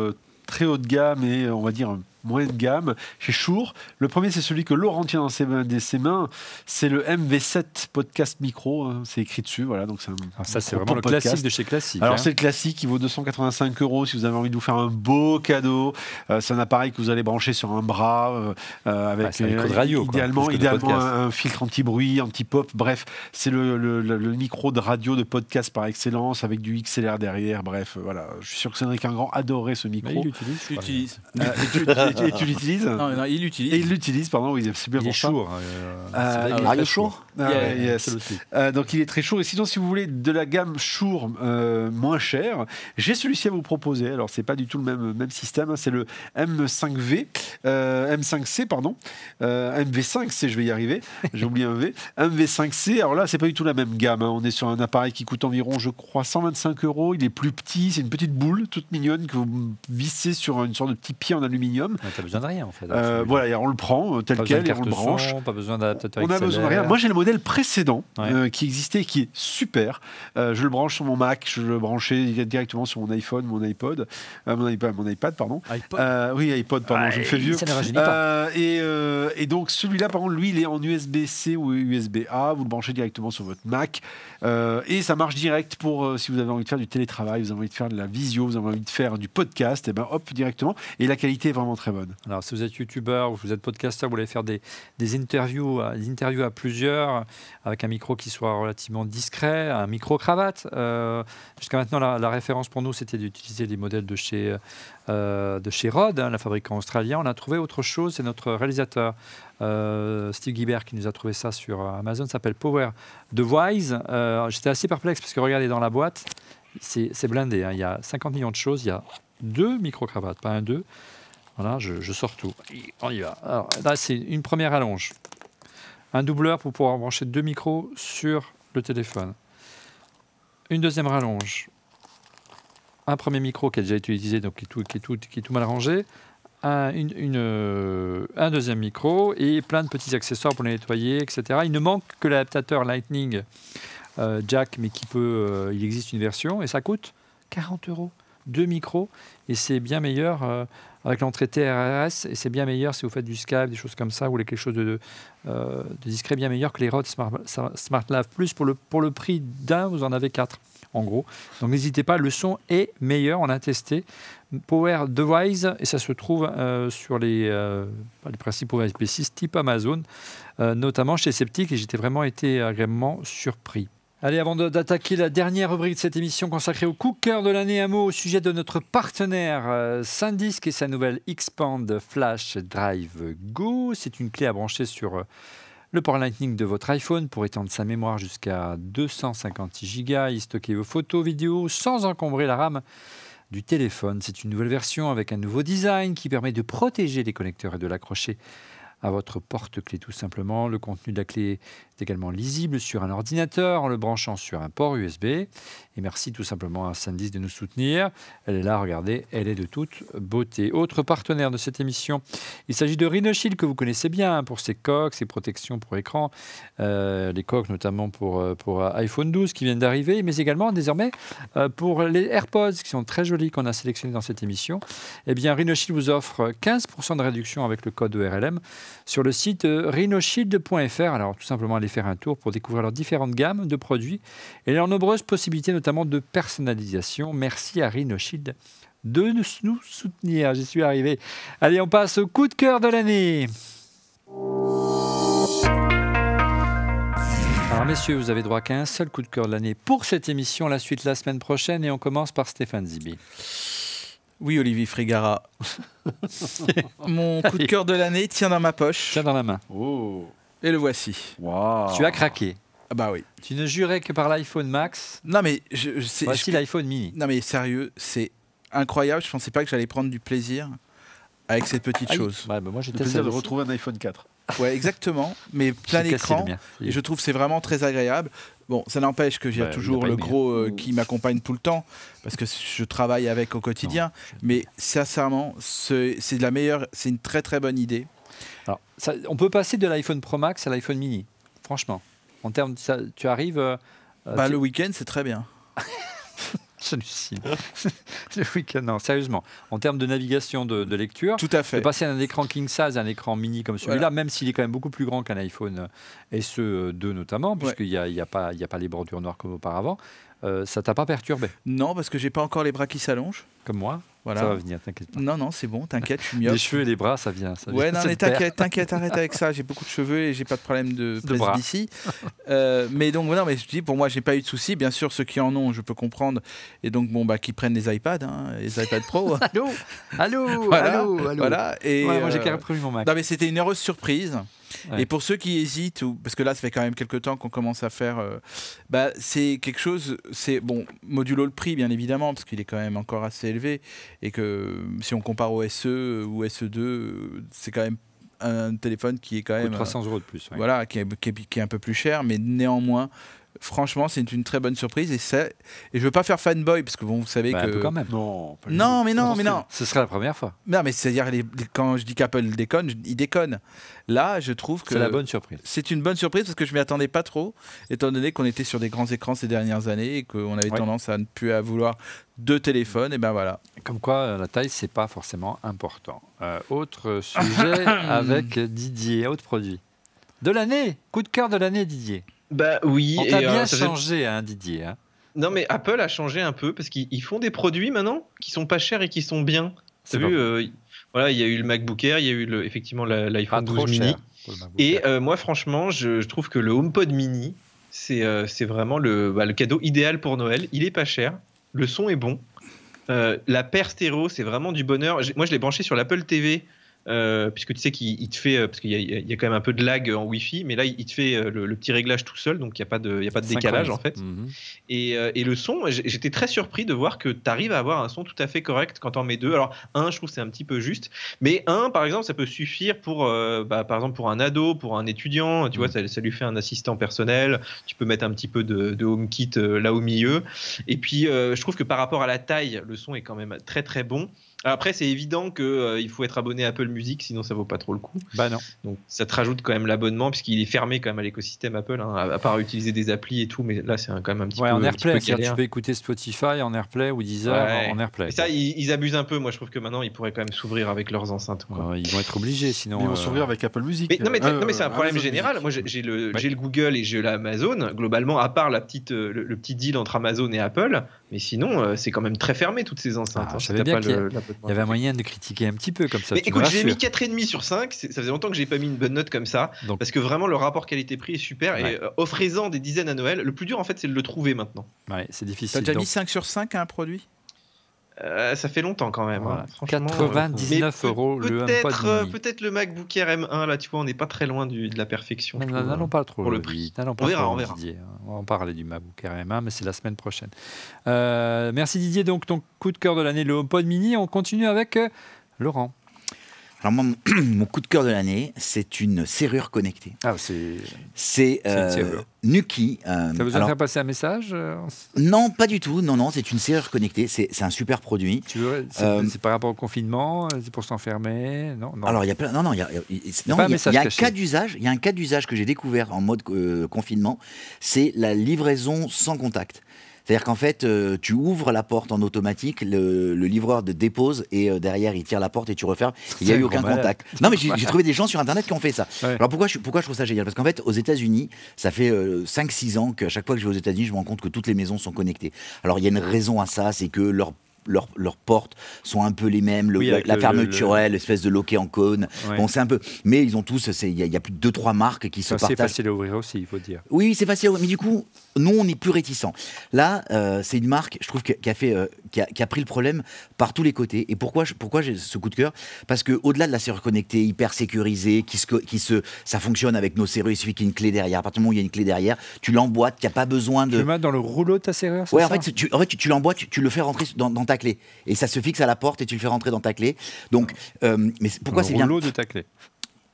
très haut de gamme et on va dire moins de gamme chez Shure. Le premier, c'est celui que Laurent tient dans ses mains. C'est le MV7 Podcast Micro. Hein, c'est écrit dessus. Voilà, donc ça, c'est vraiment le classique de chez Classique. Alors, c'est le classique. Il vaut 285 € si vous avez envie de vous faire un beau cadeau. C'est un appareil que vous allez brancher sur un bras avec un micro de radio, idéalement un filtre anti-bruit, anti-pop. Bref, c'est le micro de radio de podcast par excellence avec du XLR derrière. Bref, voilà. Je suis sûr que Cédric Ingrand adorait ce micro. Mais il l'utilise. Je l'utilise. Et tu l'utilises? Non, il l'utilise. Et il l'utilise, pardon, oui, c'est bien Il est pour ça. chaud. Radio Shure. Yes. Donc il est très chaud. Et sinon, si vous voulez de la gamme Shure moins chère, j'ai celui-ci à vous proposer. Alors c'est pas du tout le même système. Hein. C'est le M5V, M5C, pardon, MV5C. Je vais y arriver. J'ai oublié un V. MV5C. Alors là, c'est pas du tout la même gamme. Hein. On est sur un appareil qui coûte environ, je crois, 125 €. Il est plus petit. C'est une petite boule toute mignonne que vous vissez sur une sorte de petit pied en aluminium. T'as besoin de rien en fait. Voilà, et on le prend tel quel et on le branche. Pas besoin d'adaptateur On a XLR. besoin de rien. Moi, j'ai le modèle précédent Ouais. qui existait et qui est super. Je le branche sur mon Mac, je le branchais directement sur mon iPhone, mon iPod, mon iPad, pardon. Oui, iPod, pardon, je me fais vieux. Ça ne rajeunit pas. Et donc, celui-là, par contre, lui, il est en USB-C ou USB-A. Vous le branchez directement sur votre Mac. Et ça marche direct pour si vous avez envie de faire du télétravail, vous avez envie de faire de la visio, vous avez envie de faire du podcast, et ben hop, directement. Et la qualité est vraiment très très bonne. Alors, si vous êtes youtubeur ou vous êtes podcasteur, vous voulez faire des interviews à plusieurs, avec un micro qui soit relativement discret, un micro-cravate. Jusqu'à maintenant, la référence pour nous, c'était d'utiliser les modèles de chez Rode, hein, la fabricant australien. On a trouvé autre chose, c'est notre réalisateur Steve Guibert qui nous a trouvé ça sur Amazon, ça s'appelle Power Device. J'étais assez perplexe parce que regardez dans la boîte, c'est blindé, hein, il y a 50 millions de choses, il y a 2 micro-cravates, pas un, 2. Voilà, je sors tout. On y va. Alors, là, c'est une première rallonge. Un doubleur pour pouvoir brancher 2 micros sur le téléphone. Une deuxième rallonge. Un premier micro qui a déjà été utilisé, donc qui est tout mal rangé. Un deuxième micro et plein de petits accessoires pour les nettoyer, etc. Il ne manque que l'adaptateur Lightning jack, mais il existe une version et ça coûte 40 €. 2 micros et c'est bien meilleur avec l'entrée TRRS et c'est bien meilleur si vous faites du Skype, des choses comme ça, ou vous voulez quelque chose de discret, bien meilleur que les Rode SmartLav Plus. Pour le prix d'un, vous en avez 4 en gros. Donc n'hésitez pas, le son est meilleur, on a testé. Power Device et ça se trouve sur les principaux USB6 type Amazon, notamment chez Septic, et j'étais vraiment été agréablement surpris. Allez, avant d'attaquer la dernière rubrique de cette émission consacrée au coup de cœur de l'année, un mot au sujet de notre partenaire SanDisk et sa nouvelle Expand Flash Drive Go. C'est une clé à brancher sur le port Lightning de votre iPhone pour étendre sa mémoire jusqu'à 256 Go et stocker vos photos, vidéos sans encombrer la RAM du téléphone. C'est une nouvelle version avec un nouveau design qui permet de protéger les connecteurs et de l'accrocher à votre porte-clés tout simplement. Le contenu de la clé est également lisible sur un ordinateur en le branchant sur un port USB. Et merci tout simplement à SanDisk de nous soutenir. Elle est là, regardez, elle est de toute beauté. Autre partenaire de cette émission, il s'agit de Rhinoshield que vous connaissez bien pour ses coques, ses protections pour écran, les coques notamment pour iPhone 12 qui viennent d'arriver, mais également désormais pour les AirPods qui sont très jolis qu'on a sélectionnés dans cette émission. Eh bien, Rhinoshield vous offre 15% de réduction avec le code ERLM sur le site rhinoshield.fr. Alors tout simplement aller faire un tour pour découvrir leurs différentes gammes de produits et leurs nombreuses possibilités notamment de personnalisation. Merci à Rhinoshield de nous soutenir. J'y suis arrivé. Allez, on passe au coup de cœur de l'année. Alors messieurs, vous avez droit qu'à un seul coup de cœur de l'année pour cette émission. La suite la semaine prochaine et on commence par Stéphane Zibi. Oui, Olivier Frégara. Mon coup de cœur de l'année tient dans ma poche. Tiens dans la main. Oh. Et le voici. Wow. Tu as craqué. Ah bah oui. Tu ne jurais que par l'iPhone Max. Non mais Voici l'iPhone Mini. Non mais sérieux, c'est incroyable. Je pensais pas que j'allais prendre du plaisir avec cette petite chose. Ouais, bah moi Le j'étais plaisir de retrouver un iPhone 4. Ouais, exactement. Mais plein d'écran. Et je trouve que c'est vraiment très agréable. Bon, ça n'empêche que j'ai toujours le gros qui m'accompagne tout le temps parce que je travaille avec au quotidien. Mais sincèrement, c'est de la meilleure. C'est une très très bonne idée. Alors, on peut passer de l'iPhone Pro Max à l'iPhone Mini. Franchement, en termes, tu arrives. Le week-end, c'est très bien. J'hallucine. Le week-end, non, sérieusement. En termes de navigation, de lecture, tout à fait. De passer d'un écran king size à un écran mini comme celui-là, voilà. Même s'il est quand même beaucoup plus grand qu'un iPhone SE 2 notamment, puisqu'il n'y a pas les bordures noires comme auparavant, ça t'a pas perturbé? Non, parce que j'ai pas encore les bras qui s'allongent. Comme moi. Voilà. Ça va venir, t'inquiète pas. Non, c'est bon, t'inquiète, je suis mieux. Les cheveux et les bras, ça vient. Ouais, non, mais t'inquiète, arrête avec ça. J'ai beaucoup de cheveux et j'ai pas de problème de presbytie. Mais donc, non, mais je dis, pour moi, j'ai pas eu de soucis. Bien sûr, ceux qui en ont, je peux comprendre. Et donc, qui prennent les iPads, les iPad Pro. Allô. Voilà. Et moi, j'ai carrément prévu mon Mac. Non, mais c'était une heureuse surprise. Ouais. Et pour ceux qui hésitent, parce que là, ça fait quand même quelques temps qu'on commence à faire, c'est quelque chose, c'est bon, modulo le prix, bien évidemment, parce qu'il est quand même encore assez élevé, et que si on compare au SE ou SE2, c'est quand même un téléphone qui est quand même 300 € de plus. Ouais. Voilà, qui est un peu plus cher, mais néanmoins. Franchement, c'est une très bonne surprise et je veux pas faire fanboy parce que vous savez que un peu quand même. Non. Ce serait la première fois. Non, mais c'est-à-dire quand je dis qu'Apple déconne, il déconne. Là, je trouve que c'est la bonne surprise. C'est une bonne surprise parce que je m'y attendais pas trop, étant donné qu'on était sur des grands écrans ces dernières années et qu'on avait tendance à ne plus vouloir deux téléphones. Et ben voilà. Comme quoi, la taille, c'est pas forcément important. Autre sujet avec Didier, autre produit de l'année, coup de cœur de l'année, Didier. Bah oui. On t'a bien changé, Didier. Non, mais Apple a changé un peu parce qu'ils font des produits maintenant qui sont pas chers et qui sont bien. T'as vu Voilà, il y a eu le MacBook Air, il y a eu effectivement Pas l'iPhone trop 12 mini. cher pour le MacBook Et Air. moi, franchement, je trouve que le HomePod mini, c'est vraiment le cadeau idéal pour Noël. Il est pas cher, le son est bon. La paire stéréo, c'est vraiment du bonheur. Moi, je l'ai branché sur l'Apple TV. Puisque tu sais qu'il te fait, parce qu'il y a quand même un peu de lag en Wi-Fi, mais là il te fait le petit réglage tout seul, donc il n'y a pas de décalage en fait. Mhm. Et le son, j'étais très surpris de voir que tu arrives à avoir un son tout à fait correct quand on met deux. Alors je trouve que c'est un petit peu juste, mais par exemple, ça peut suffire pour, par exemple, pour un ado, pour un étudiant, tu vois, ça lui fait un assistant personnel. Tu peux mettre un petit peu de HomeKit là au milieu. Et puis je trouve que par rapport à la taille, le son est quand même très très bon. Après, c'est évident qu'il faut être abonné à Apple Music, sinon ça vaut pas trop le coup. Bah non. Donc ça te rajoute quand même l'abonnement, puisqu'il est fermé quand même à l'écosystème Apple, hein, à part utiliser des applis et tout, mais là c'est quand même un petit peu en un petit AirPlay, peu c'est-à-dire galère. tu peux écouter Spotify en AirPlay ou Deezer Ouais. en AirPlay. Et ça, ils abusent un peu. Moi, je trouve que maintenant, ils pourraient quand même s'ouvrir avec leurs enceintes, quoi. Ils vont être obligés, sinon. Mais ils vont s'ouvrir avec Apple Music. Mais, non, mais c'est un problème Amazon général. Music. Moi, j'ai le Google et j'ai l'Amazon. Globalement, à part le petit deal entre Amazon et Apple, mais sinon, c'est quand même très fermé toutes ces enceintes. Ah, hein, je si savais t'as bien pas qu'il y l'abonnement. Il y avait un moyen de critiquer un petit peu comme ça. Mais tu me écoute, j'ai mis rassures. 4,5 sur 5. Ça faisait longtemps que j'ai pas mis une bonne note comme ça. Donc- Parce que vraiment, le rapport qualité-prix est super. Ouais. Et offrez-en des dizaines à Noël. Le plus dur, en fait, c'est de le trouver maintenant. Ouais, c'est T'as difficile. déjà donc, mis 5 sur 5 à un produit? Ça fait longtemps quand même. voilà. Hein, franchement. 99 Mais €, le HomePod mini. peut-être le MacBook Air M1, là, tu vois, on n'est pas très loin de la perfection. je trouve, N'allons pas trop pour le vite, prix. n'allons pas On verra, trop on loin, verra. Didier. On va en parler du MacBook Air M1, mais c'est la semaine prochaine. Merci Didier. Donc ton coup de cœur de l'année, le HomePod mini. On continue avec Laurent. Alors moi, mon coup de cœur de l'année, c'est une serrure connectée. Ah, c'est C'est une serrure. Nuki. T'as besoin de alors, faire passer un message non, pas du tout. Non, c'est une serrure connectée. C'est un super produit. C'est par rapport au confinement, c'est pour s'enfermer. Non. Alors il y a plein. Non, il y a, non, pas un il y a- message il y a un caché. cas d'usage. Il y a un cas d'usage que j'ai découvert en mode confinement. C'est la livraison sans contact. C'est-à-dire qu'en fait, tu ouvres la porte en automatique, le livreur te dépose et derrière, il tire la porte et tu refermes. Il n'y a C'est eu un aucun gros malade. contact. Non, mais j'ai trouvé des gens sur Internet qui ont fait ça. Ouais. Alors pourquoi je trouve ça génial? Parce qu'en fait, aux États-Unis, ça fait 5-6 ans qu'à chaque fois que je vais aux États-Unis, je me rends compte que toutes les maisons sont connectées. Alors il y a une raison à ça, c'est que leurs portes sont un peu les mêmes, Oui, avec la fermeture, l'espèce de loquet en cône. Ouais. Bon, c'est un peu. Mais ils ont tous, il y a plus de 2-3 marques qui se C'est partagent. facile à ouvrir aussi, il faut dire. Oui, c'est facile, mais du coup, nous, on est plus réticents. Là, c'est une marque, je trouve, qui a pris le problème par tous les côtés. Et pourquoi j'ai ce coup de cœur? Parce qu'au-delà de la serrure connectée, hyper sécurisée, ça fonctionne avec nos serrures, il suffit qu'il y ait une clé derrière. À partir du moment où il y a une clé derrière, tu l'emboîtes, tu n'as pas besoin Tu de... le mets dans le rouleau de ta serrure, c'est Ouais, ça en fait, tu l'emboîtes, tu le fais rentrer dans ta clé. Et ça se fixe à la porte et tu le fais rentrer dans ta clé. Donc, mais pourquoi Dans c'est le bien? rouleau de ta clé.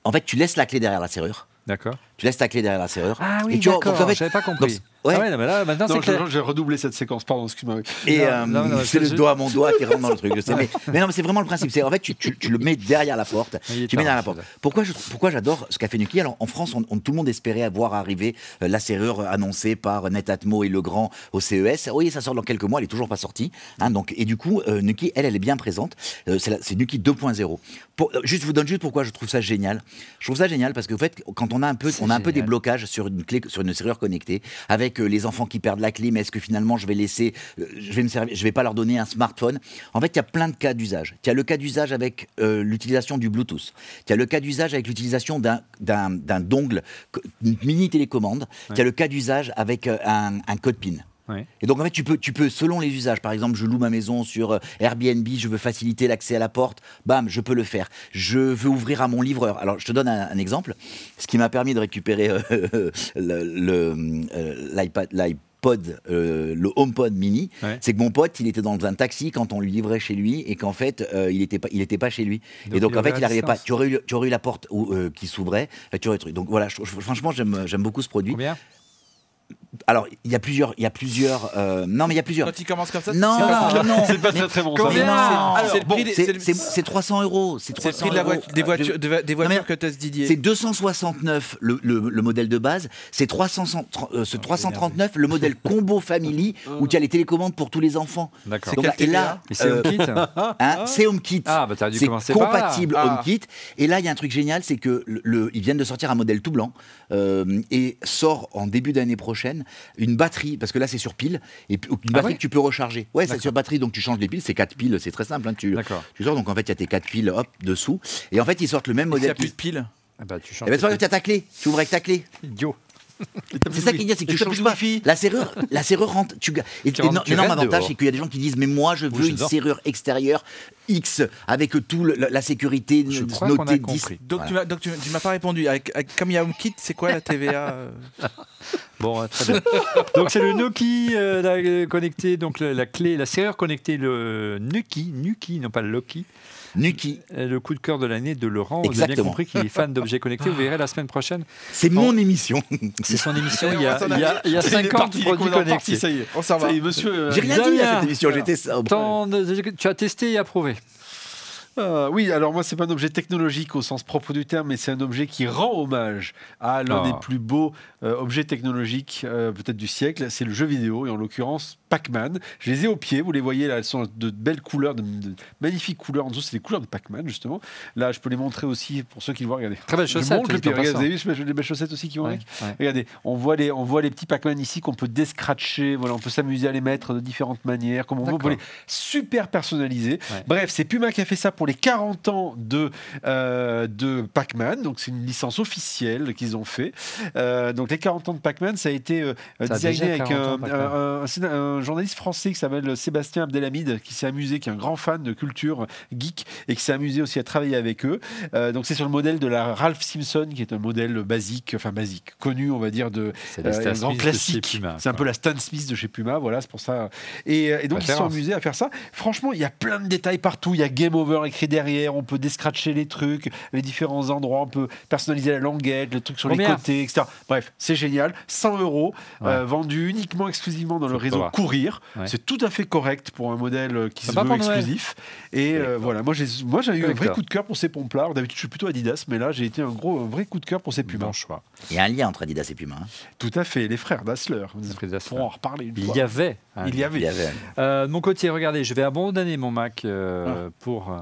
En fait, tu laisses la clé derrière la serrure. D'accord. Tu laisses ta clé derrière la serrure. Ah oui, et tu d'accord, donc, en fait, j'avais pas compris. donc, ouais. Ah ouais, non, mais là, maintenant, Non, c'est clair. j'ai redoublé cette séquence, pardon, excuse-moi. Et Non, c'est je- le doigt à mon doigt qui rentre dans le truc, je sais. Mais non, mais c'est vraiment le principe. C'est en fait, tu le mets derrière la porte. Il est Tu mets tard, derrière la porte. Pourquoi j'adore ce qu'a fait Nuki? Alors en France, tout le monde espérait voir arriver la serrure annoncée par Netatmo et Legrand au CES. Oui, ça sort dans quelques mois, elle est toujours pas sortie. Hein, donc, et du coup, Nuki, elle est bien présente. C'est Nuki 2.0. Je vous donne juste pourquoi je trouve ça génial. Je trouve ça génial parce que en fait, quand on a un peu des génial. blocages sur une clé, sur une serrure connectée, avec les enfants qui perdent la clé, mais est-ce que finalement je vais pas leur donner un smartphone? En fait, il y a plein de cas d'usage. Il y a le cas d'usage avec l'utilisation du Bluetooth. Il y a le cas d'usage avec l'utilisation d'un dongle, une mini télécommande. Il y a le cas d'usage avec un code PIN. Ouais. Et donc en fait, tu peux, selon les usages, par exemple, je loue ma maison sur Airbnb, je veux faciliter l'accès à la porte, bam, je peux le faire. Je veux ouvrir à mon livreur. Alors, je te donne un exemple. Ce qui m'a permis de récupérer l'iPod, le HomePod mini, Ouais. c'est que mon pote, il était dans un taxi quand on lui livrait chez lui et qu'en fait, il était pas chez lui. Donc, et donc il en fait, ouvrait il à n'arrivait pas. distance. Tu aurais eu la porte qui s'ouvrait, tu aurais le truc. Donc voilà, franchement, j'aime beaucoup ce produit. Combien Alors, il y a plusieurs. Non, mais il y a plusieurs. Quand il commence comme ça, Non, c'est pas- non. C'est pas Mais- très bon. Combien ça. Mais non. C'est le prix des- c'est le- C'est 300 €. C'est C'est le prix de la 300 voiture, des voitures, des mais- voitures que teste Didier. C'est 269 le modèle de base, c'est 339 le modèle Combo Family où tu as les télécommandes pour tous les enfants. D'accord. C'est Donc, quel et là, Et c'est HomeKit c'est HomeKit. Ah, bah t'as dû C'est commencer par là. compatible HomeKit. Et là, il y a un truc génial, c'est que ils viennent de sortir un modèle tout blanc et sort en début d'année prochaine. prochaine une batterie, parce que là c'est sur pile, et une batterie que tu peux recharger. Ouais, c'est sur batterie, donc tu changes les piles, c'est 4 piles, c'est très simple. Hein, tu sors, donc en fait il y a tes 4 piles, hop, dessous. Et en fait ils sortent le même modèle. Il n'y a plus de piles. Tu changes. Tu as ta clé, tu ouvres avec ta clé. Idiot. C'est ça qui est bien, c'est que tu changes pas. La serrure rentre. L'énorme avantage, c'est qu'il y a des gens qui disent mais moi je veux une serrure extérieure X avec tout la sécurité notée 10. Donc tu m'as pas répondu. Comme il y a HomeKit, c'est quoi la TVA Bon, très bien. Donc c'est le Noki connecté, donc la clé, la serrure connectée, le Nuki, non pas le Loki. Nuki. Le coup de cœur de l'année de Laurent. Exactement. Vous avez bien compris qu'il est fan d'objets connectés. Vous verrez la semaine prochaine. C'est mon émission. C'est son émission. Il y a 50 produits connectés. Ça y est, on s'en va. Monsieur. J'ai rien dit à cette émission. J'étais tu as testé et approuvé. Oui, alors moi, c'est pas un objet technologique au sens propre du terme, mais c'est un objet qui rend hommage à l'un des plus beaux objets technologiques peut-être du siècle. C'est le jeu vidéo, et en l'occurrence Pac-Man. Je les ai au pied, vous les voyez là, elles sont de belles couleurs, de magnifiques couleurs. En dessous, c'est les couleurs de Pac-Man, justement. Là, je peux les montrer aussi pour ceux qui le voient. Regardez. Très belles chaussettes. Regardez, vous avez vu les belles chaussettes aussi qui vont avec. Regardez, on voit les petits Pac-Man ici qu'on peut descratcher. Voilà, on peut s'amuser à les mettre de différentes manières, comme on veut. On peut les super personnaliser. Bref, c'est Puma qui a fait ça pour les 40 ans de Pac-Man. Donc, c'est une licence officielle qu'ils ont fait. Donc, les 40 ans de Pac-Man, ça a été designé avec un journaliste français qui s'appelle Sébastien Abdelhamid, qui s'est amusé, qui est un grand fan de culture geek et qui s'est amusé aussi à travailler avec eux. Donc, c'est sur le modèle de la Ralph Simpson, qui est un modèle basique, connu, on va dire, un grand classique. C'est un peu la Stan Smith de chez Puma, voilà, c'est pour ça. Et donc, ils se sont amusés à faire ça. Franchement, il y a plein de détails partout. Il y a Game Over écrit derrière, on peut descratcher les trucs, les différents endroits, on peut personnaliser la languette, le truc sur les côtés, etc. Bref, c'est génial. 100 €, vendu uniquement, exclusivement dans le réseau Courir. C'est tout à fait correct pour un modèle qui se veut exclusif. Et voilà, moi j'ai eu un vrai coup de cœur pour ces pompes-là. D'habitude, je suis plutôt Adidas, mais là, j'ai été un vrai coup de cœur pour ces Puma. Bon choix. Il y a un lien entre Adidas et Puma. Tout à fait, les frères Dassler. On va en reparler une fois. Il y avait. De mon côté, regardez, je vais abandonner mon Mac pour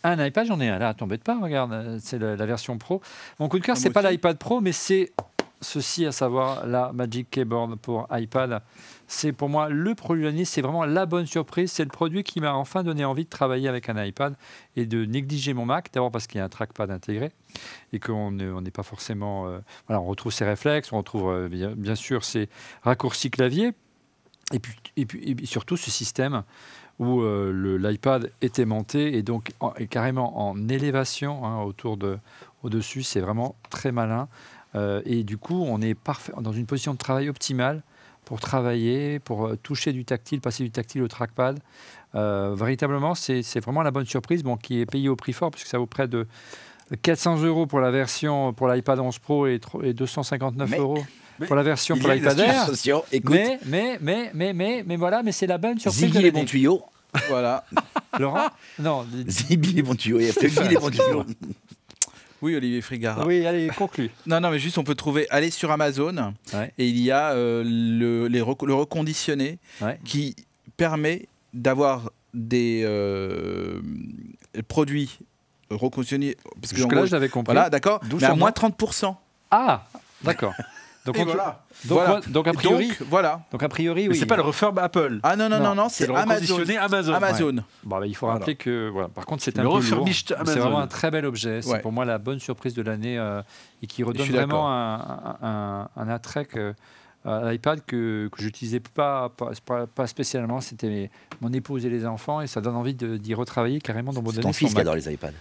un iPad. J'en ai un là, t'embête pas, regarde, c'est la version Pro. Mon coup de cœur, c'est pas l'iPad Pro, mais c'est ceci, à savoir la Magic Keyboard pour iPad. C'est pour moi le produit de l'année, c'est vraiment la bonne surprise. C'est le produit qui m'a enfin donné envie de travailler avec un iPad et de négliger mon Mac. D'abord parce qu'il y a un trackpad intégré et qu'on n'est pas forcément... on retrouve ses réflexes, on retrouve bien sûr ses raccourcis clavier et puis surtout ce système où l'iPad est aimanté et donc est carrément en élévation au-dessus. C'est vraiment très malin. Et du coup, on est dans une position de travail optimale pour travailler, pour toucher du tactile, passer du tactile au trackpad. Véritablement, c'est vraiment la bonne surprise, qui est payée au prix fort, puisque ça vaut près de 400 € pour la version pour l'iPad 11 Pro et 259 € pour la version pour l'iPad Air. Mais voilà, mais c'est la bonne surprise. Ziggy les bons tuyaux. Voilà. Laurent ? Non. Ziggy les bons tuyaux. Il y a Ziggy les bons tuyaux. Oui, Olivier Frigara. Oui, allez, conclue. Non, mais juste, on peut aller sur Amazon et il y a le reconditionné qui permet d'avoir des produits reconditionnés. Jusque-là, je l'avais compris. Voilà, d'accord. Mais à moins 30%. Ah, d'accord. Donc a priori, mais c'est pas le refurb Apple. Ah non, c'est Amazon. Bon, il faut rappeler que par contre c'est un peu lourd. C'est vraiment un très bel objet. C'est pour moi la bonne surprise de l'année et qui redonne vraiment un attrait à l'iPad que j'utilisais pas spécialement. C'était mon épouse et les enfants et ça donne envie d'y retravailler carrément dans mon données. Ton fils qui adore les iPads.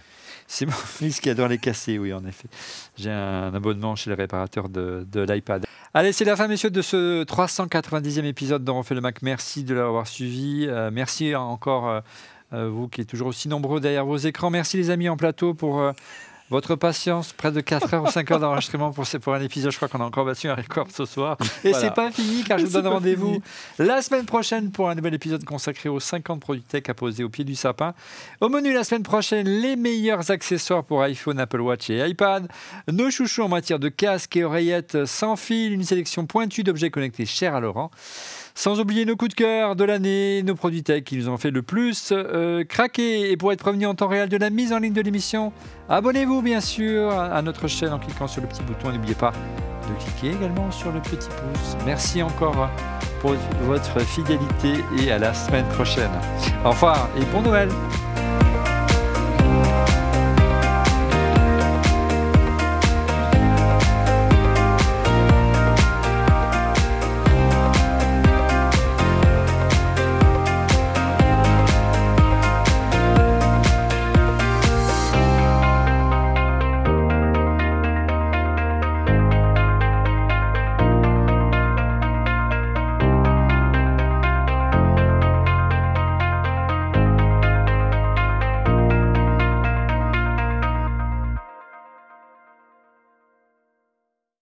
C'est mon fils qui adore les casser, oui, en effet. J'ai un abonnement chez le réparateur de l'iPad. Allez, c'est la fin, messieurs, de ce 390e épisode d'On refait le Mac. Merci de l'avoir suivi. Merci encore, vous qui êtes toujours aussi nombreux derrière vos écrans. Merci, les amis en plateau, pour votre patience. Près de 4 heures ou 5 heures d'enregistrement pour un épisode. Je crois qu'on a encore battu un record ce soir. Et c'est pas fini, car je vous donne rendez-vous la semaine prochaine pour un nouvel épisode consacré aux 50 produits tech à poser au pied du sapin. Au menu la semaine prochaine, les meilleurs accessoires pour iPhone, Apple Watch et iPad. Nos chouchous en matière de casques et oreillettes sans fil. Une sélection pointue d'objets connectés chers à Laurent. Sans oublier nos coups de cœur de l'année, nos produits tech qui nous ont fait le plus craquer. Et pour être prévenu en temps réel de la mise en ligne de l'émission, abonnez-vous bien sûr à notre chaîne en cliquant sur le petit bouton. N'oubliez pas de cliquer également sur le petit pouce. Merci encore pour votre fidélité et à la semaine prochaine. Au revoir et bon Noël!